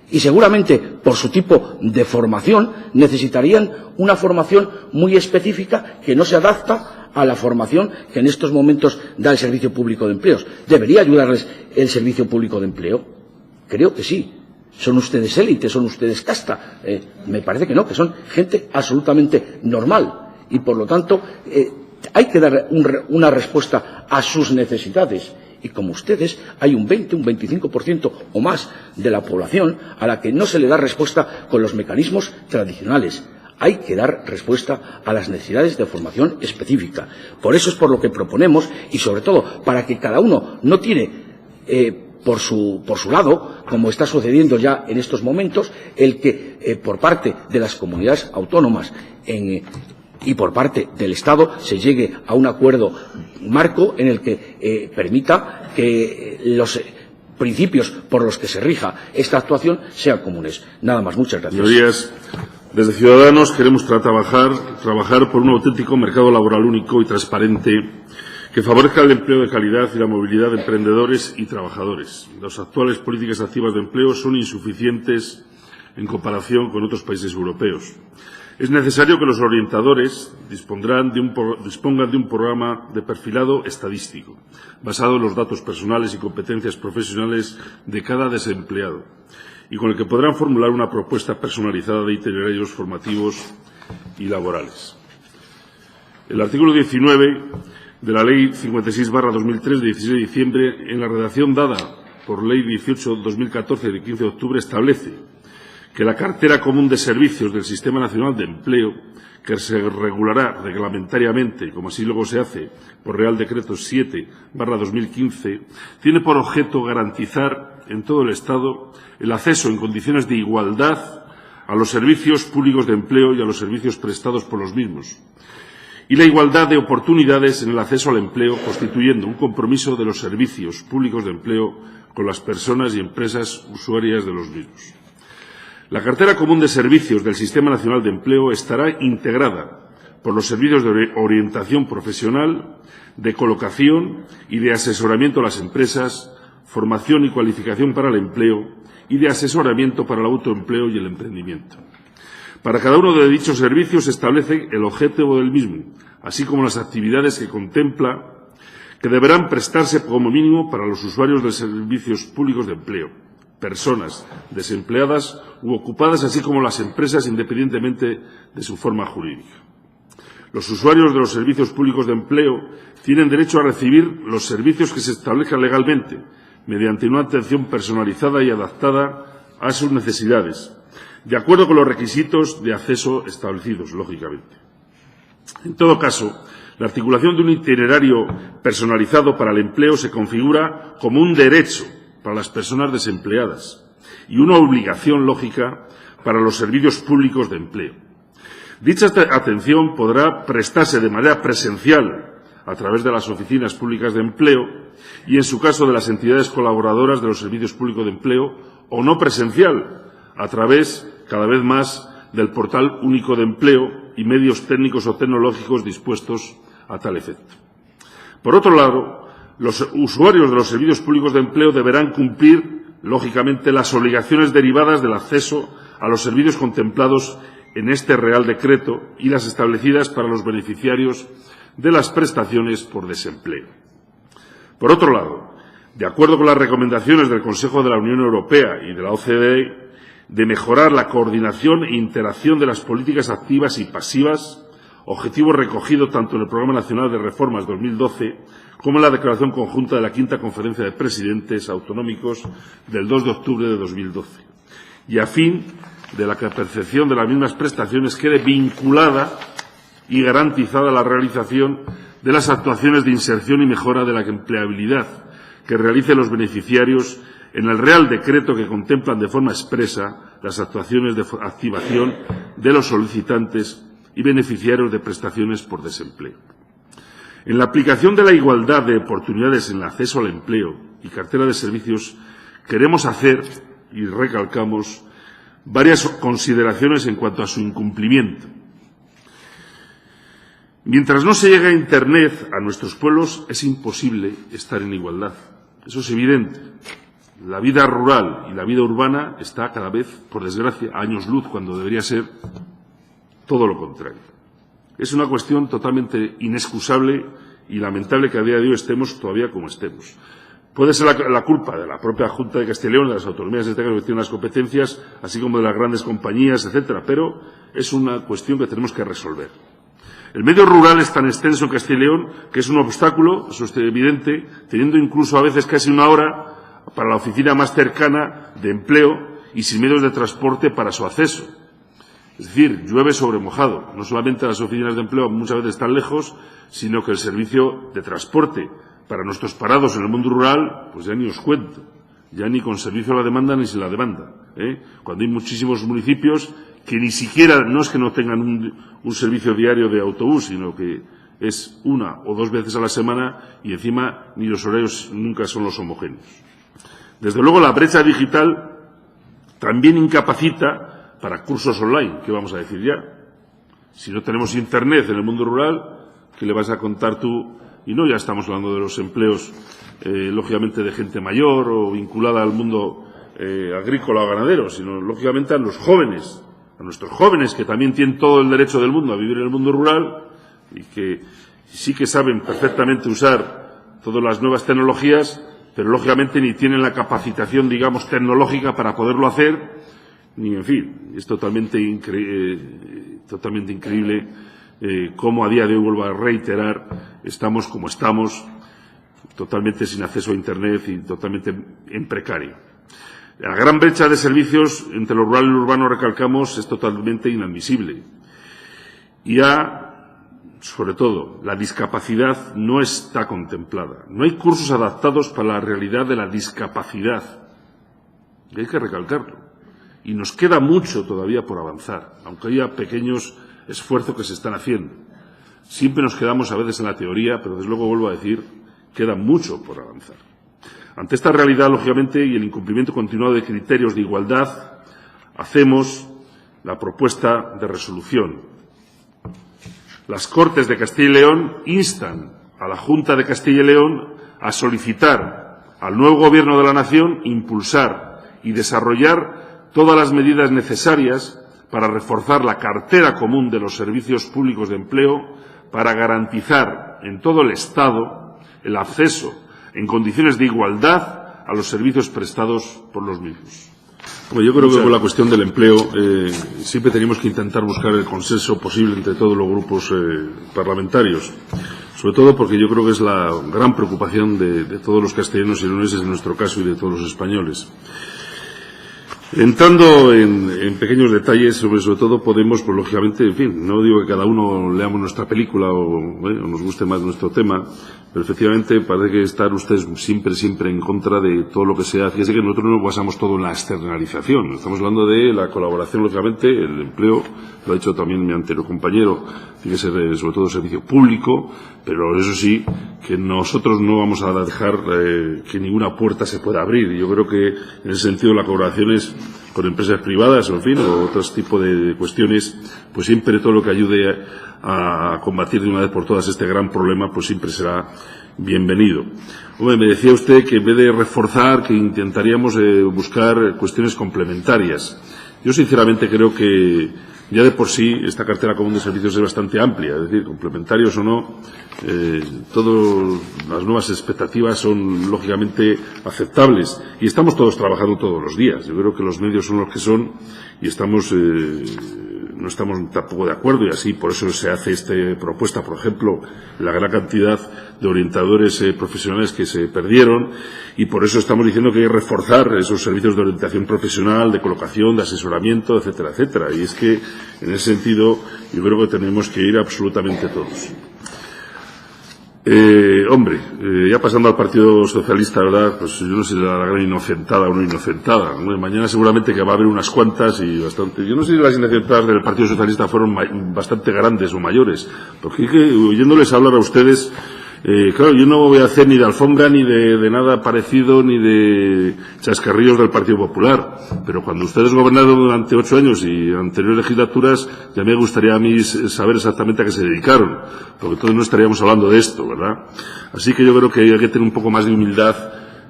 Y seguramente, por su tipo de formación, necesitarían una formación muy específica que no se adapta a la formación que en estos momentos da el Servicio Público de Empleos. ¿Debería ayudarles el Servicio Público de Empleo? Creo que sí. ¿Son ustedes élite? ¿Son ustedes casta? Me parece que no, que son gente absolutamente normal. Y, por lo tanto, hay que dar una respuesta a sus necesidades. Y como ustedes, hay un 20, un 25% o más de la población a la que no se le da respuesta con los mecanismos tradicionales. Hay que dar respuesta a las necesidades de formación específica. Por eso es por lo que proponemos, y sobre todo para que cada uno no tiene por su lado, como está sucediendo ya en estos momentos, el que por parte de las comunidades autónomas y por parte del Estado se llegue a un acuerdo marco en el que permita que los principios por los que se rija esta actuación sean comunes. Nada más. Muchas gracias. Señorías, desde Ciudadanos queremos trabajar por un auténtico mercado laboral único y transparente que favorezca el empleo de calidad y la movilidad de emprendedores y trabajadores. Las actuales políticas activas de empleo son insuficientes en comparación con otros países europeos. Es necesario que los orientadores dispongan de un programa de perfilado estadístico, basado en los datos personales y competencias profesionales de cada desempleado, y con el que podrán formular una propuesta personalizada de itinerarios formativos y laborales. El artículo 19 de la Ley 56/2003 de 16 de diciembre, en la redacción dada por Ley 18/2014 de 15 de octubre, establece que la cartera común de servicios del Sistema Nacional de Empleo, que se regulará reglamentariamente, como así luego se hace por Real Decreto 7/2015, tiene por objeto garantizar en todo el Estado el acceso en condiciones de igualdad a los servicios públicos de empleo y a los servicios prestados por los mismos, y la igualdad de oportunidades en el acceso al empleo, constituyendo un compromiso de los servicios públicos de empleo con las personas y empresas usuarias de los mismos. La cartera común de servicios del Sistema Nacional de Empleo estará integrada por los servicios de orientación profesional, de colocación y de asesoramiento a las empresas, formación y cualificación para el empleo y de asesoramiento para el autoempleo y el emprendimiento. Para cada uno de dichos servicios se establece el objetivo del mismo, así como las actividades que contempla que deberán prestarse como mínimo para los usuarios de servicios públicos de empleo, personas desempleadas u ocupadas, así como las empresas, independientemente de su forma jurídica. Los usuarios de los servicios públicos de empleo tienen derecho a recibir los servicios que se establezcan legalmente, mediante una atención personalizada y adaptada a sus necesidades, de acuerdo con los requisitos de acceso establecidos, lógicamente. En todo caso, la articulación de un itinerario personalizado para el empleo se configura como un derecho para las personas desempleadas y una obligación lógica para los servicios públicos de empleo. Dicha atención podrá prestarse de manera presencial a través de las oficinas públicas de empleo y, en su caso, de las entidades colaboradoras de los servicios públicos de empleo, o no presencial, a través, cada vez más, del portal único de empleo y medios técnicos o tecnológicos dispuestos a tal efecto. Por otro lado, los usuarios de los servicios públicos de empleo deberán cumplir, lógicamente, las obligaciones derivadas del acceso a los servicios contemplados en este Real Decreto y las establecidas para los beneficiarios de las prestaciones por desempleo. Por otro lado, de acuerdo con las recomendaciones del Consejo de la Unión Europea y de la OCDE, de mejorar la coordinación e interacción de las políticas activas y pasivas, objetivo recogido tanto en el Programa Nacional de Reformas 2012 como en la Declaración Conjunta de la Quinta Conferencia de Presidentes Autonómicos del 2 de octubre de 2012, y a fin de la que la percepción de las mismas prestaciones quede vinculada y garantizada la realización de las actuaciones de inserción y mejora de la empleabilidad que realicen los beneficiarios en el Real Decreto, que contemplan de forma expresa las actuaciones de activación de los solicitantes y beneficiarios de prestaciones por desempleo. En la aplicación de la igualdad de oportunidades en el acceso al empleo y cartera de servicios, queremos hacer, y recalcamos, varias consideraciones en cuanto a su incumplimiento. Mientras no se llegue a Internet a nuestros pueblos, es imposible estar en igualdad. Eso es evidente. La vida rural y la vida urbana está cada vez, por desgracia, a años luz, cuando debería ser todo lo contrario. Es una cuestión totalmente inexcusable y lamentable que a día de hoy estemos todavía como estemos. Puede ser la culpa de la propia Junta de Castilla y León, de las autonomías que tienen las competencias, así como de las grandes compañías, etcétera, pero es una cuestión que tenemos que resolver. El medio rural es tan extenso en Castilla y León que es un obstáculo, eso es evidente, teniendo incluso a veces casi una hora para la oficina más cercana de empleo y sin medios de transporte para su acceso. Es decir, llueve sobre mojado. No solamente las oficinas de empleo muchas veces están lejos, sino que el servicio de transporte para nuestros parados en el mundo rural, pues ya ni os cuento. Ya ni con servicio a la demanda ni sin la demanda. Cuando hay muchísimos municipios que ni siquiera, no es que no tengan un servicio diario de autobús, sino que es 1 o 2 veces a la semana y encima ni los horarios nunca son los homogéneos. Desde luego la brecha digital también incapacita para cursos online, ¿qué vamos a decir ya? Si no tenemos internet en el mundo rural, ¿qué le vas a contar tú? Y no ya estamos hablando de los empleos, lógicamente, de gente mayor o vinculada al mundo agrícola o ganadero, sino, lógicamente, a los jóvenes, a nuestros jóvenes que también tienen todo el derecho del mundo a vivir en el mundo rural y que sí que saben perfectamente usar todas las nuevas tecnologías, pero, lógicamente, ni tienen la capacitación, digamos, tecnológica para poderlo hacer, ni, en fin, es totalmente increíble cómo a día de hoy, vuelvo a reiterar, estamos como estamos, totalmente sin acceso a Internet y totalmente en precario. La gran brecha de servicios entre lo rural y lo urbano, recalcamos, es totalmente inadmisible. Y sobre todo, la discapacidad no está contemplada. No hay cursos adaptados para la realidad de la discapacidad. Y hay que recalcarlo. Y nos queda mucho todavía por avanzar, aunque haya pequeños esfuerzos que se están haciendo. Siempre nos quedamos a veces en la teoría, pero desde luego vuelvo a decir, queda mucho por avanzar. Ante esta realidad, lógicamente, y el incumplimiento continuado de criterios de igualdad, hacemos la propuesta de resolución. Las Cortes de Castilla y León instan a la Junta de Castilla y León a solicitar al nuevo Gobierno de la Nación impulsar y desarrollar todas las medidas necesarias para reforzar la cartera común de los servicios públicos de empleo para garantizar en todo el Estado el acceso en condiciones de igualdad a los servicios prestados por los mismos. Bueno, yo creo que con la cuestión del empleo siempre tenemos que intentar buscar el consenso posible entre todos los grupos parlamentarios, sobre todo porque yo creo que es la gran preocupación de todos los castellanos y leoneses en nuestro caso y de todos los españoles. Entrando en pequeños detalles, sobre todo Podemos, pues lógicamente, en fin, no digo que cada uno leamos nuestra película o nos guste más nuestro tema, pero efectivamente parece que están ustedes siempre en contra de todo lo que sea. Fíjese que nosotros no nos basamos todo en la externalización. Estamos hablando de la colaboración, lógicamente, el empleo, lo ha dicho también mi anterior compañero, fíjese, sobre todo el servicio público, pero eso sí, que nosotros no vamos a dejar que ninguna puerta se pueda abrir. Yo creo que en ese sentido la colaboración es con empresas privadas o, en fin, o otros tipos de cuestiones, pues siempre todo lo que ayude a combatir de una vez por todas este gran problema, pues siempre será bienvenido. Hombre, me decía usted que en vez de reforzar, que intentaríamos buscar cuestiones complementarias. Yo sinceramente creo que ya de por sí esta cartera común de servicios es bastante amplia, es decir, complementarios o no, todas las nuevas expectativas son lógicamente aceptables y estamos todos trabajando todos los días. Yo creo que los medios son los que son y estamos no estamos tampoco de acuerdo y así por eso se hace esta propuesta, por ejemplo, la gran cantidad de orientadores profesionales que se perdieron y por eso estamos diciendo que hay que reforzar esos servicios de orientación profesional, de colocación, de asesoramiento, etcétera, etcétera. Y es que en ese sentido yo creo que tenemos que ir absolutamente todos. Ya pasando al Partido Socialista, ¿verdad? Pues yo no sé la gran inocentada o no inocentada. Mañana seguramente que va a haber unas cuantas y bastante. Yo no sé si las inocentadas del Partido Socialista fueron bastante grandes o mayores, porque oyéndoles hablar a ustedes, claro, yo no voy a hacer ni de alfombra ni de nada parecido ni de chascarrillos del Partido Popular, pero cuando ustedes gobernaron durante 8 años y anteriores legislaturas, ya me gustaría a mí saber exactamente a qué se dedicaron, porque entonces no estaríamos hablando de esto, ¿verdad? Así que yo creo que hay que tener un poco más de humildad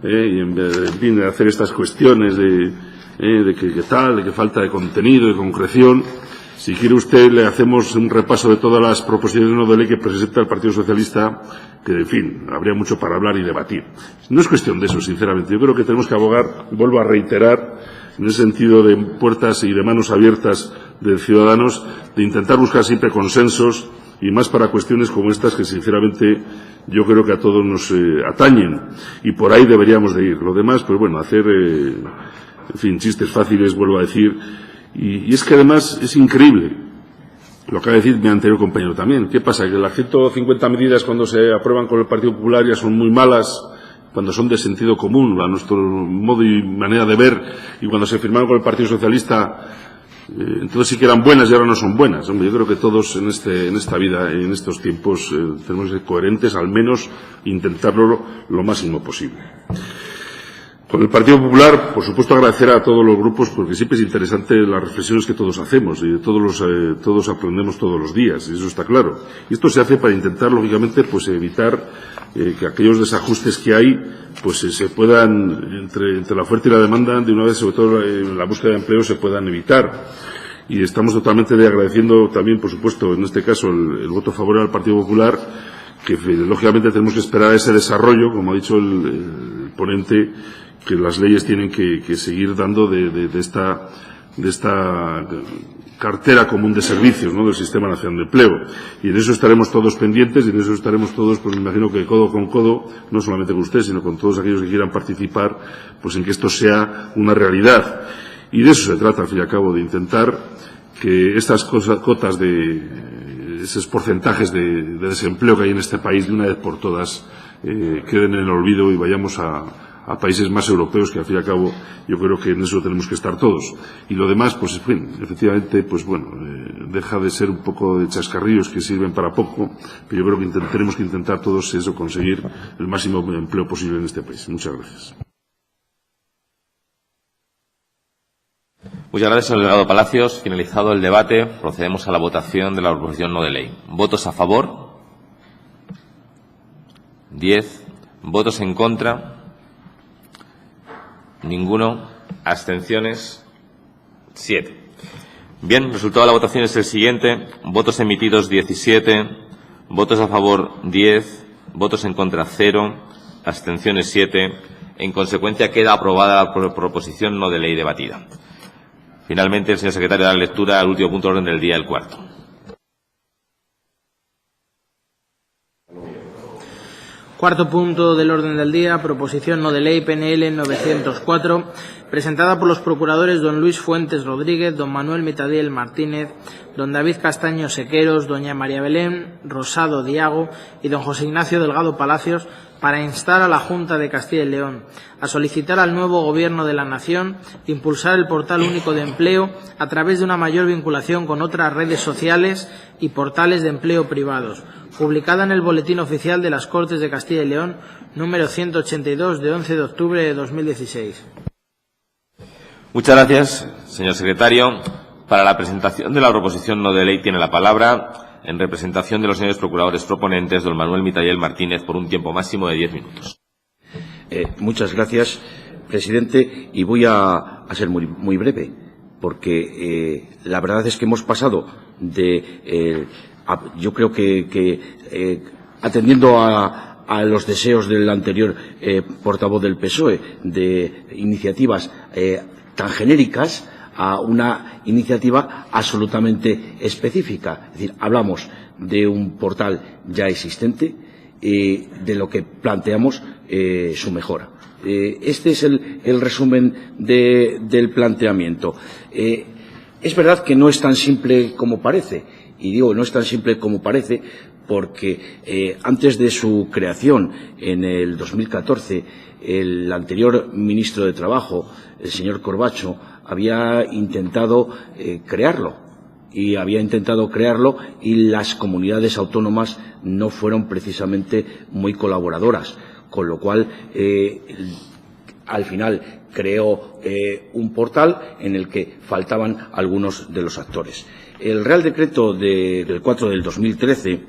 y en fin, de hacer estas cuestiones de que tal, de que falta de contenido, de concreción. Si quiere usted, le hacemos un repaso de todas las proposiciones no de ley que presenta el Partido Socialista, que, en fin, habría mucho para hablar y debatir. No es cuestión de eso, sinceramente. Yo creo que tenemos que abogar, vuelvo a reiterar, en ese sentido de puertas y de manos abiertas de Ciudadanos, de intentar buscar siempre consensos, y más para cuestiones como estas que, sinceramente, yo creo que a todos nos atañen. Y por ahí deberíamos de ir. Lo demás, pues bueno, hacer, en fin, chistes fáciles, vuelvo a decir. Y es que además es increíble. Lo acaba de decir mi anterior compañero también. ¿Qué pasa? Que las 150 medidas cuando se aprueban con el Partido Popular ya son muy malas, cuando son de sentido común, a nuestro modo y manera de ver, y cuando se firmaron con el Partido Socialista, entonces sí que eran buenas y ahora no son buenas. Hombre, yo creo que todos en esta vida, en estos tiempos, tenemos que ser coherentes, al menos intentarlo lo máximo posible. Con el Partido Popular, por supuesto, agradecer a todos los grupos, porque siempre es interesante las reflexiones que todos hacemos y todos aprendemos todos los días, y eso está claro. Y esto se hace para intentar, lógicamente, pues evitar que aquellos desajustes que hay, pues se puedan, entre la oferta y la demanda, de una vez, sobre todo en la búsqueda de empleo, se puedan evitar. Y estamos totalmente agradeciendo también, por supuesto, en este caso, el voto favorable al Partido Popular, que lógicamente tenemos que esperar a ese desarrollo, como ha dicho el ponente, que las leyes tienen que seguir dando de esta cartera común de servicios, ¿no?, del Sistema Nacional de Empleo. Y en eso estaremos todos pendientes, y en eso estaremos todos, pues me imagino que codo con codo, no solamente con usted, sino con todos aquellos que quieran participar, pues en que esto sea una realidad. Y de eso se trata, al fin y al cabo, de intentar que estas cotas esos porcentajes de desempleo que hay en este país, de una vez por todas, queden en el olvido y vayamos a países más europeos, que al fin y al cabo yo creo que en eso tenemos que estar todos. Y lo demás, pues en fin, efectivamente, pues bueno, deja de ser un poco de chascarrillos que sirven para poco, pero yo creo que tenemos que intentar todos eso, conseguir el máximo empleo posible en este país. Muchas gracias. Muchas gracias, señor delegado Palacios. Finalizado el debate, procedemos a la votación de la proposición no de ley. ¿Votos a favor? 10. ¿Votos en contra? Ninguno. ¿Abstenciones? 7. Bien, el resultado de la votación es el siguiente. Votos emitidos 17, votos a favor 10, votos en contra 0, abstenciones 7. En consecuencia, queda aprobada la proposición no de ley debatida. Finalmente, el señor secretario da lectura al último punto de orden del día, el cuarto. Cuarto punto del orden del día, proposición no de ley PNL 904, presentada por los procuradores don Luis Fuentes Rodríguez, don Manuel Mitadiel Martínez, don David Castaño Sequeros, doña María Belén Rosado Diago y don José Ignacio Delgado Palacios, para instar a la Junta de Castilla y León a solicitar al nuevo Gobierno de la Nación impulsar el portal único de empleo a través de una mayor vinculación con otras redes sociales y portales de empleo privados, publicada en el Boletín Oficial de las Cortes de Castilla y León, número 182, de 11 de octubre de 2016. Muchas gracias, señor secretario. Para la presentación de la proposición no de ley tiene la palabra, en representación de los señores procuradores proponentes, don Manuel Mitadiel Martínez, por un tiempo máximo de 10 minutos. Muchas gracias, presidente, y voy a ser muy breve, porque la verdad es que hemos pasado de yo creo que atendiendo a los deseos del anterior portavoz del PSOE, de iniciativas tan genéricas, a una iniciativa absolutamente específica. Es decir, hablamos de un portal ya existente, de lo que planteamos su mejora. Este es el resumen del planteamiento. Es verdad que no es tan simple como parece, y digo no es tan simple como parece porque antes de su creación en el 2014, el anterior ministro de Trabajo, el señor Corbacho, había intentado crearlo y las comunidades autónomas no fueron precisamente muy colaboradoras, con lo cual al final creó un portal en el que faltaban algunos de los actores. El Real Decreto del 4 del 2013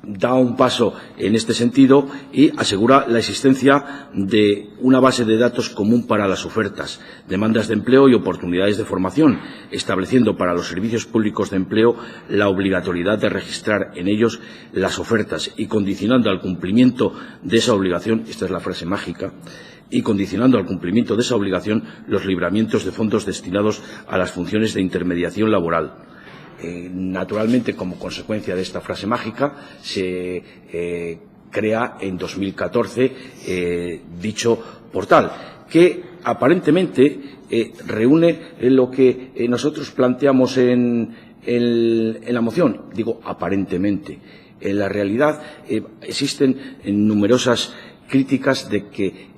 da un paso en este sentido y asegura la existencia de una base de datos común para las ofertas, demandas de empleo y oportunidades de formación, estableciendo para los servicios públicos de empleo la obligatoriedad de registrar en ellos las ofertas y condicionando al cumplimiento de esa obligación, esta es la frase mágica, y condicionando al cumplimiento de esa obligación los libramientos de fondos destinados a las funciones de intermediación laboral. Naturalmente, como consecuencia de esta frase mágica, se crea en 2014 dicho portal, que aparentemente reúne lo que nosotros planteamos en la moción. Digo aparentemente. En la realidad existen numerosas críticas de que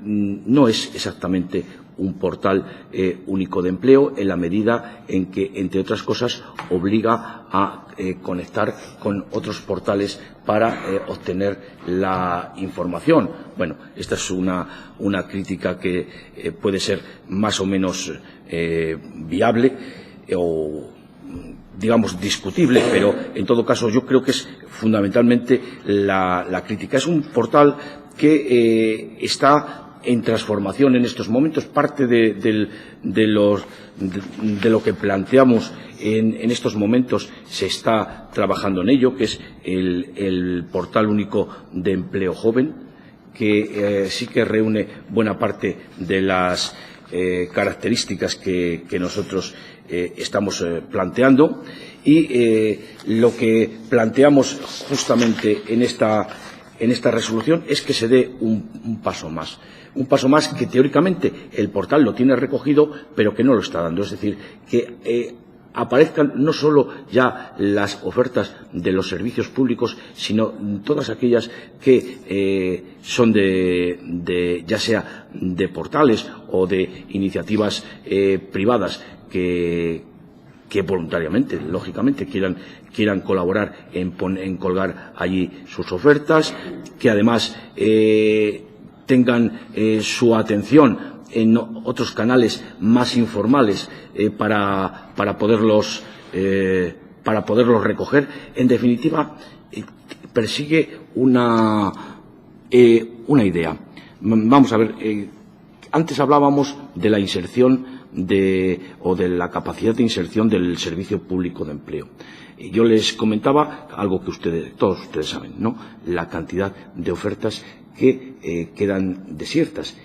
no es exactamente un portal único de empleo, en la medida en que, entre otras cosas, obliga a conectar con otros portales para obtener la información. Bueno, esta es una crítica que puede ser más o menos viable o, digamos, discutible, pero en todo caso yo creo que es fundamentalmente la crítica. Es un portal que está en transformación en estos momentos. Parte de lo que planteamos en estos momentos se está trabajando en ello, que es el portal único de empleo joven, que sí que reúne buena parte de las características que nosotros estamos planteando, y lo que planteamos justamente en esta resolución es que se dé un paso más. Un paso más que teóricamente el portal lo tiene recogido, pero que no lo está dando. Es decir, que aparezcan no solo ya las ofertas de los servicios públicos, sino todas aquellas que son ya sea de portales o de iniciativas privadas que voluntariamente, lógicamente, quieran colaborar en colgar allí sus ofertas, que además tengan su atención en otros canales más informales para poderlos recoger. En definitiva, persigue una idea. Vamos a ver, antes hablábamos de la inserción o de la capacidad de inserción del servicio público de empleo. Yo les comentaba algo que todos ustedes saben, ¿no? La cantidad de ofertas que quedan desiertas,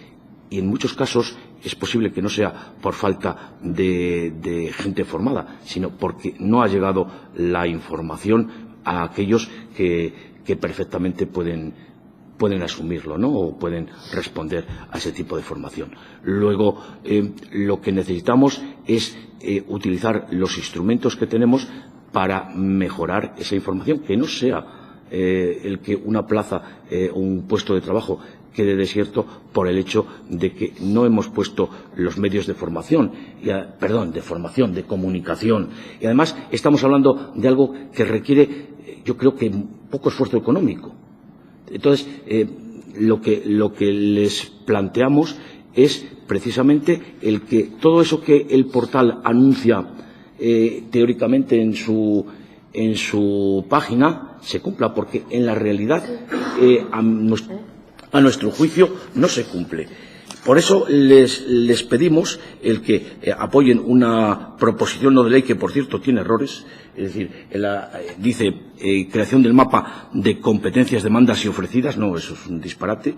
y en muchos casos es posible que no sea por falta de gente formada, sino porque no ha llegado la información a aquellos que perfectamente pueden asumirlo, ¿no? O pueden responder a ese tipo de formación. Luego, lo que necesitamos es utilizar los instrumentos que tenemos para mejorar esa información, que no sea el que una plaza o un puesto de trabajo quede desierto por el hecho de que no hemos puesto los medios de formación, de comunicación. Y además estamos hablando de algo que requiere, yo creo que poco esfuerzo económico. Entonces, lo que les planteamos es precisamente el que todo eso que el portal anuncia teóricamente en su página se cumpla, porque en la realidad a nuestro juicio no se cumple. Por eso les pedimos el que apoyen una proposición no de ley que, por cierto, tiene errores. Es decir, dice creación del mapa de competencias, demandas y ofrecidas. No, eso es un disparate.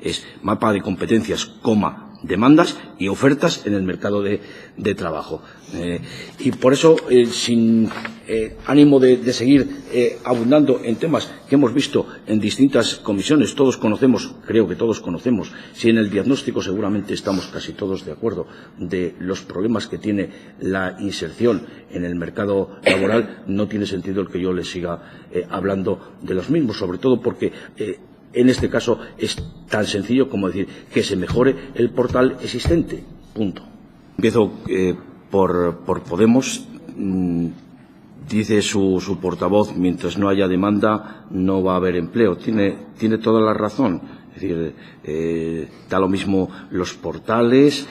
Es mapa de competencias, demandas y ofertas en el mercado de trabajo. Y por eso, sin ánimo de seguir abundando en temas que hemos visto en distintas comisiones, creo que todos conocemos, si en el diagnóstico seguramente estamos casi todos de acuerdo, de los problemas que tiene la inserción en el mercado laboral, no tiene sentido el que yo les siga hablando de los mismos, sobre todo porque en este caso es tan sencillo como decir que se mejore el portal existente. Punto. Empiezo por Podemos. Dice su portavoz, mientras no haya demanda no va a haber empleo. Tiene toda la razón. Es decir, da lo mismo los portales,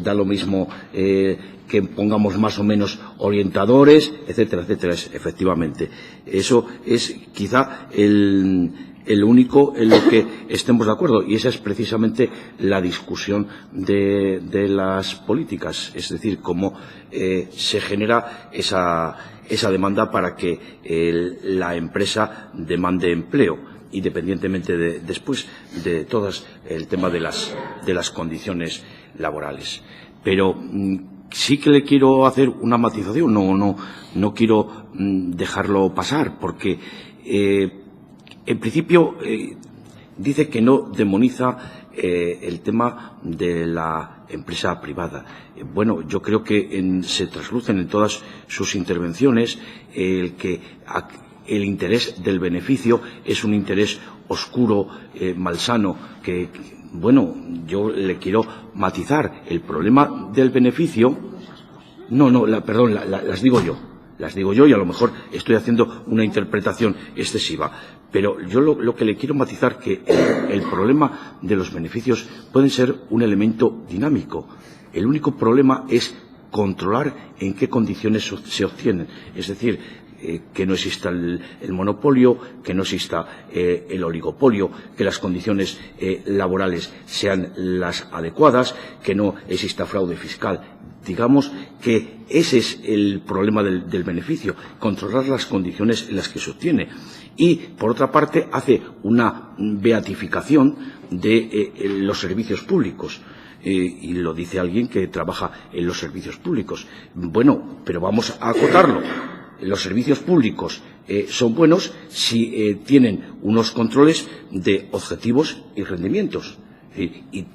da lo mismo que pongamos más o menos orientadores, etcétera, etcétera. Efectivamente, eso es quizá el único en lo que estemos de acuerdo, y esa es precisamente la discusión de las políticas, es decir, cómo se genera esa demanda para que la empresa demande empleo, independientemente después de todas el tema de las condiciones laborales. Pero sí que le quiero hacer una matización, no quiero dejarlo pasar, porque en principio dice que no demoniza el tema de la empresa privada. Bueno, yo creo que se traslucen en todas sus intervenciones el interés del beneficio es un interés oscuro, malsano, que, bueno, yo le quiero matizar. El problema del beneficio, las digo yo, y a lo mejor estoy haciendo una interpretación excesiva, pero yo lo que le quiero matizar que el problema de los beneficios pueden ser un elemento dinámico. El único problema es controlar en qué condiciones se obtienen, es decir, que no exista el monopolio, que no exista el oligopolio, que las condiciones laborales sean las adecuadas, que no exista fraude fiscal. Digamos que ese es el problema del beneficio, controlar las condiciones en las que se obtiene. Y, por otra parte, hace una beatificación de los servicios públicos. Y lo dice alguien que trabaja en los servicios públicos. Bueno, pero vamos a acotarlo. Los servicios públicos son buenos si tienen unos controles de objetivos y rendimientos. Y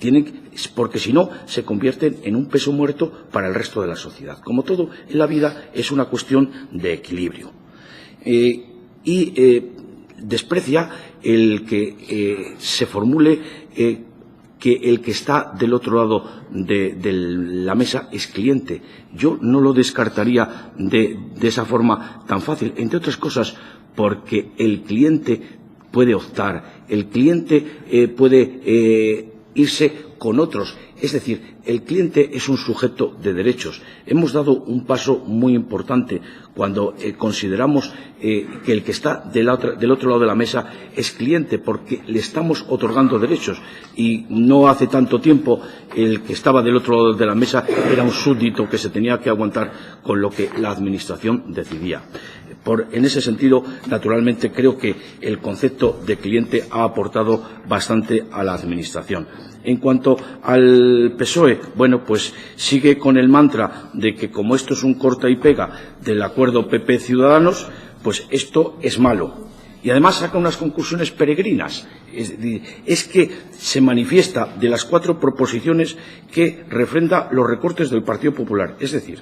porque si no, se convierten en un peso muerto para el resto de la sociedad. Como todo en la vida, es una cuestión de equilibrio. Desprecia el que se formule que el que está del otro lado de la mesa es cliente. Yo no lo descartaría de esa forma tan fácil, entre otras cosas porque el cliente puede optar, el cliente puede irse con otros. Es decir, el cliente es un sujeto de derechos. Hemos dado un paso muy importante cuando consideramos que el que está del otro lado de la mesa es cliente, porque le estamos otorgando derechos. Y no hace tanto tiempo el que estaba del otro lado de la mesa era un súbdito que se tenía que aguantar con lo que la Administración decidía. En ese sentido, naturalmente, creo que el concepto de cliente ha aportado bastante a la Administración. En cuanto al PSOE, bueno, pues sigue con el mantra de que como esto es un corta y pega del acuerdo PP-Ciudadanos, pues esto es malo. Y además saca unas conclusiones peregrinas. Es que se manifiesta de las 4 proposiciones que refrenda los recortes del Partido Popular. Es decir,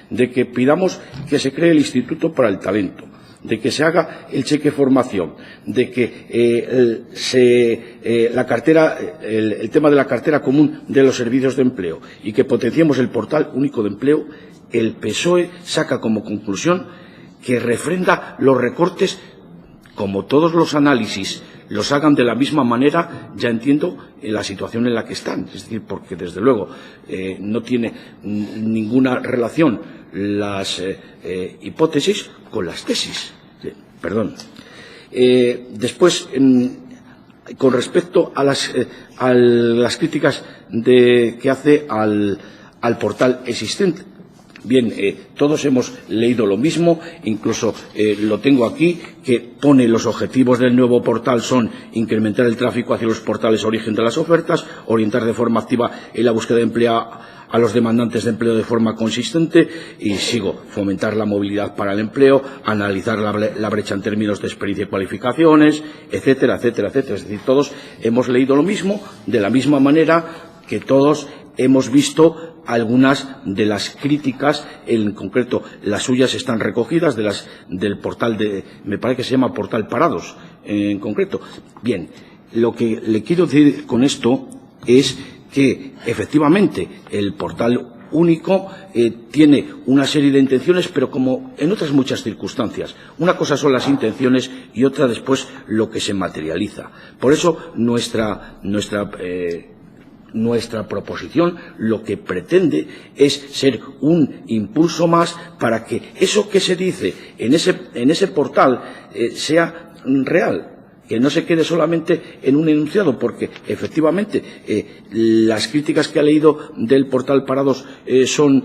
de que pidamos que se cree el Instituto para el Talento, de que se haga el cheque formación, de que el tema de la cartera común de los servicios de empleo y que potenciemos el portal único de empleo. El PSOE saca como conclusión que refrenda los recortes. Como todos los análisis los hagan de la misma manera, ya entiendo la situación en la que están. Es decir, porque desde luego no tiene ninguna relación las hipótesis con las tesis. Perdón. Después, con respecto a las críticas que hace al portal existente. Bien, todos hemos leído lo mismo, incluso lo tengo aquí, que pone los objetivos del nuevo portal son incrementar el tráfico hacia los portales origen de las ofertas, orientar de forma activa en la búsqueda de empleo a los demandantes de empleo de forma consistente y fomentar la movilidad para el empleo, analizar la brecha en términos de experiencia y cualificaciones, etcétera, etcétera, etcétera. Es decir, todos hemos leído lo mismo, de la misma manera que todos hemos visto algunas de las críticas, en concreto las suyas están recogidas del portal me parece que se llama Portal Parados, en concreto. Bien, lo que le quiero decir con esto es que efectivamente el portal único tiene una serie de intenciones, pero como en otras muchas circunstancias. Una cosa son las intenciones y otra después lo que se materializa. Por eso nuestra proposición lo que pretende es ser un impulso más para que eso que se dice en ese portal sea real, que no se quede solamente en un enunciado, porque efectivamente las críticas que ha leído del portal Parados son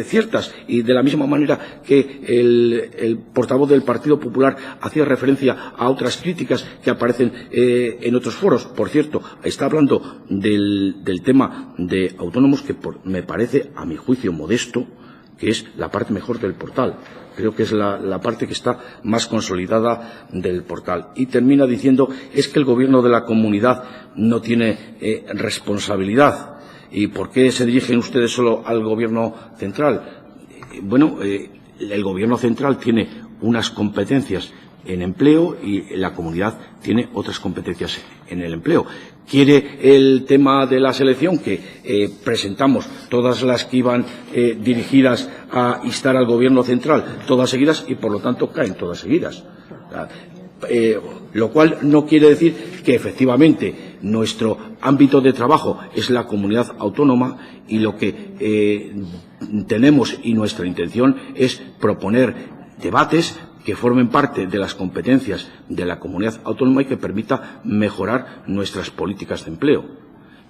ciertas, y de la misma manera que el portavoz del Partido Popular hacía referencia a otras críticas que aparecen en otros foros. Por cierto, está hablando del tema de autónomos, que me parece, a mi juicio modesto, que es la parte mejor del portal. Creo que es la parte que está más consolidada del portal. Y termina diciendo, es que el Gobierno de la Comunidad no tiene responsabilidad. ¿Y por qué se dirigen ustedes solo al Gobierno central? Bueno, el Gobierno central tiene unas competencias en empleo y la Comunidad tiene otras competencias en el empleo. Quiere el tema de la selección, que presentamos todas las que iban dirigidas a instar al Gobierno central, todas seguidas, y por lo tanto caen todas seguidas. Lo cual no quiere decir que efectivamente nuestro ámbito de trabajo es la comunidad autónoma, y lo que tenemos y nuestra intención es proponer debates que formen parte de las competencias de la comunidad autónoma y que permita mejorar nuestras políticas de empleo,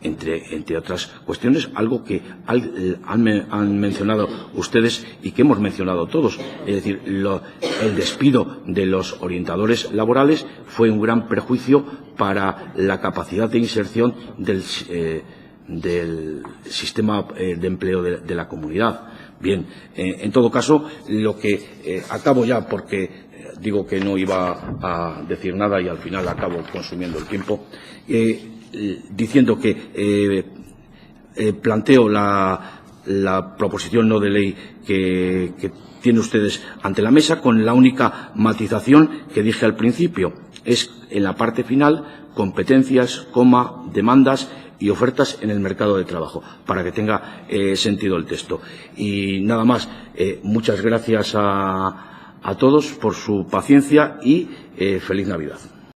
entre otras cuestiones, algo que han mencionado ustedes y que hemos mencionado todos. Es decir, el despido de los orientadores laborales fue un gran perjuicio para la capacidad de inserción del sistema de empleo de la comunidad. Bien, en todo caso, lo que acabo ya, porque digo que no iba a decir nada y al final acabo consumiendo el tiempo, diciendo que planteo la proposición no de ley que tienen ustedes ante la mesa, con la única matización que dije al principio. Es en la parte final: competencias, demandas y ofertas en el mercado de trabajo, para que tenga sentido el texto. Y nada más. Muchas gracias a todos por su paciencia y feliz Navidad.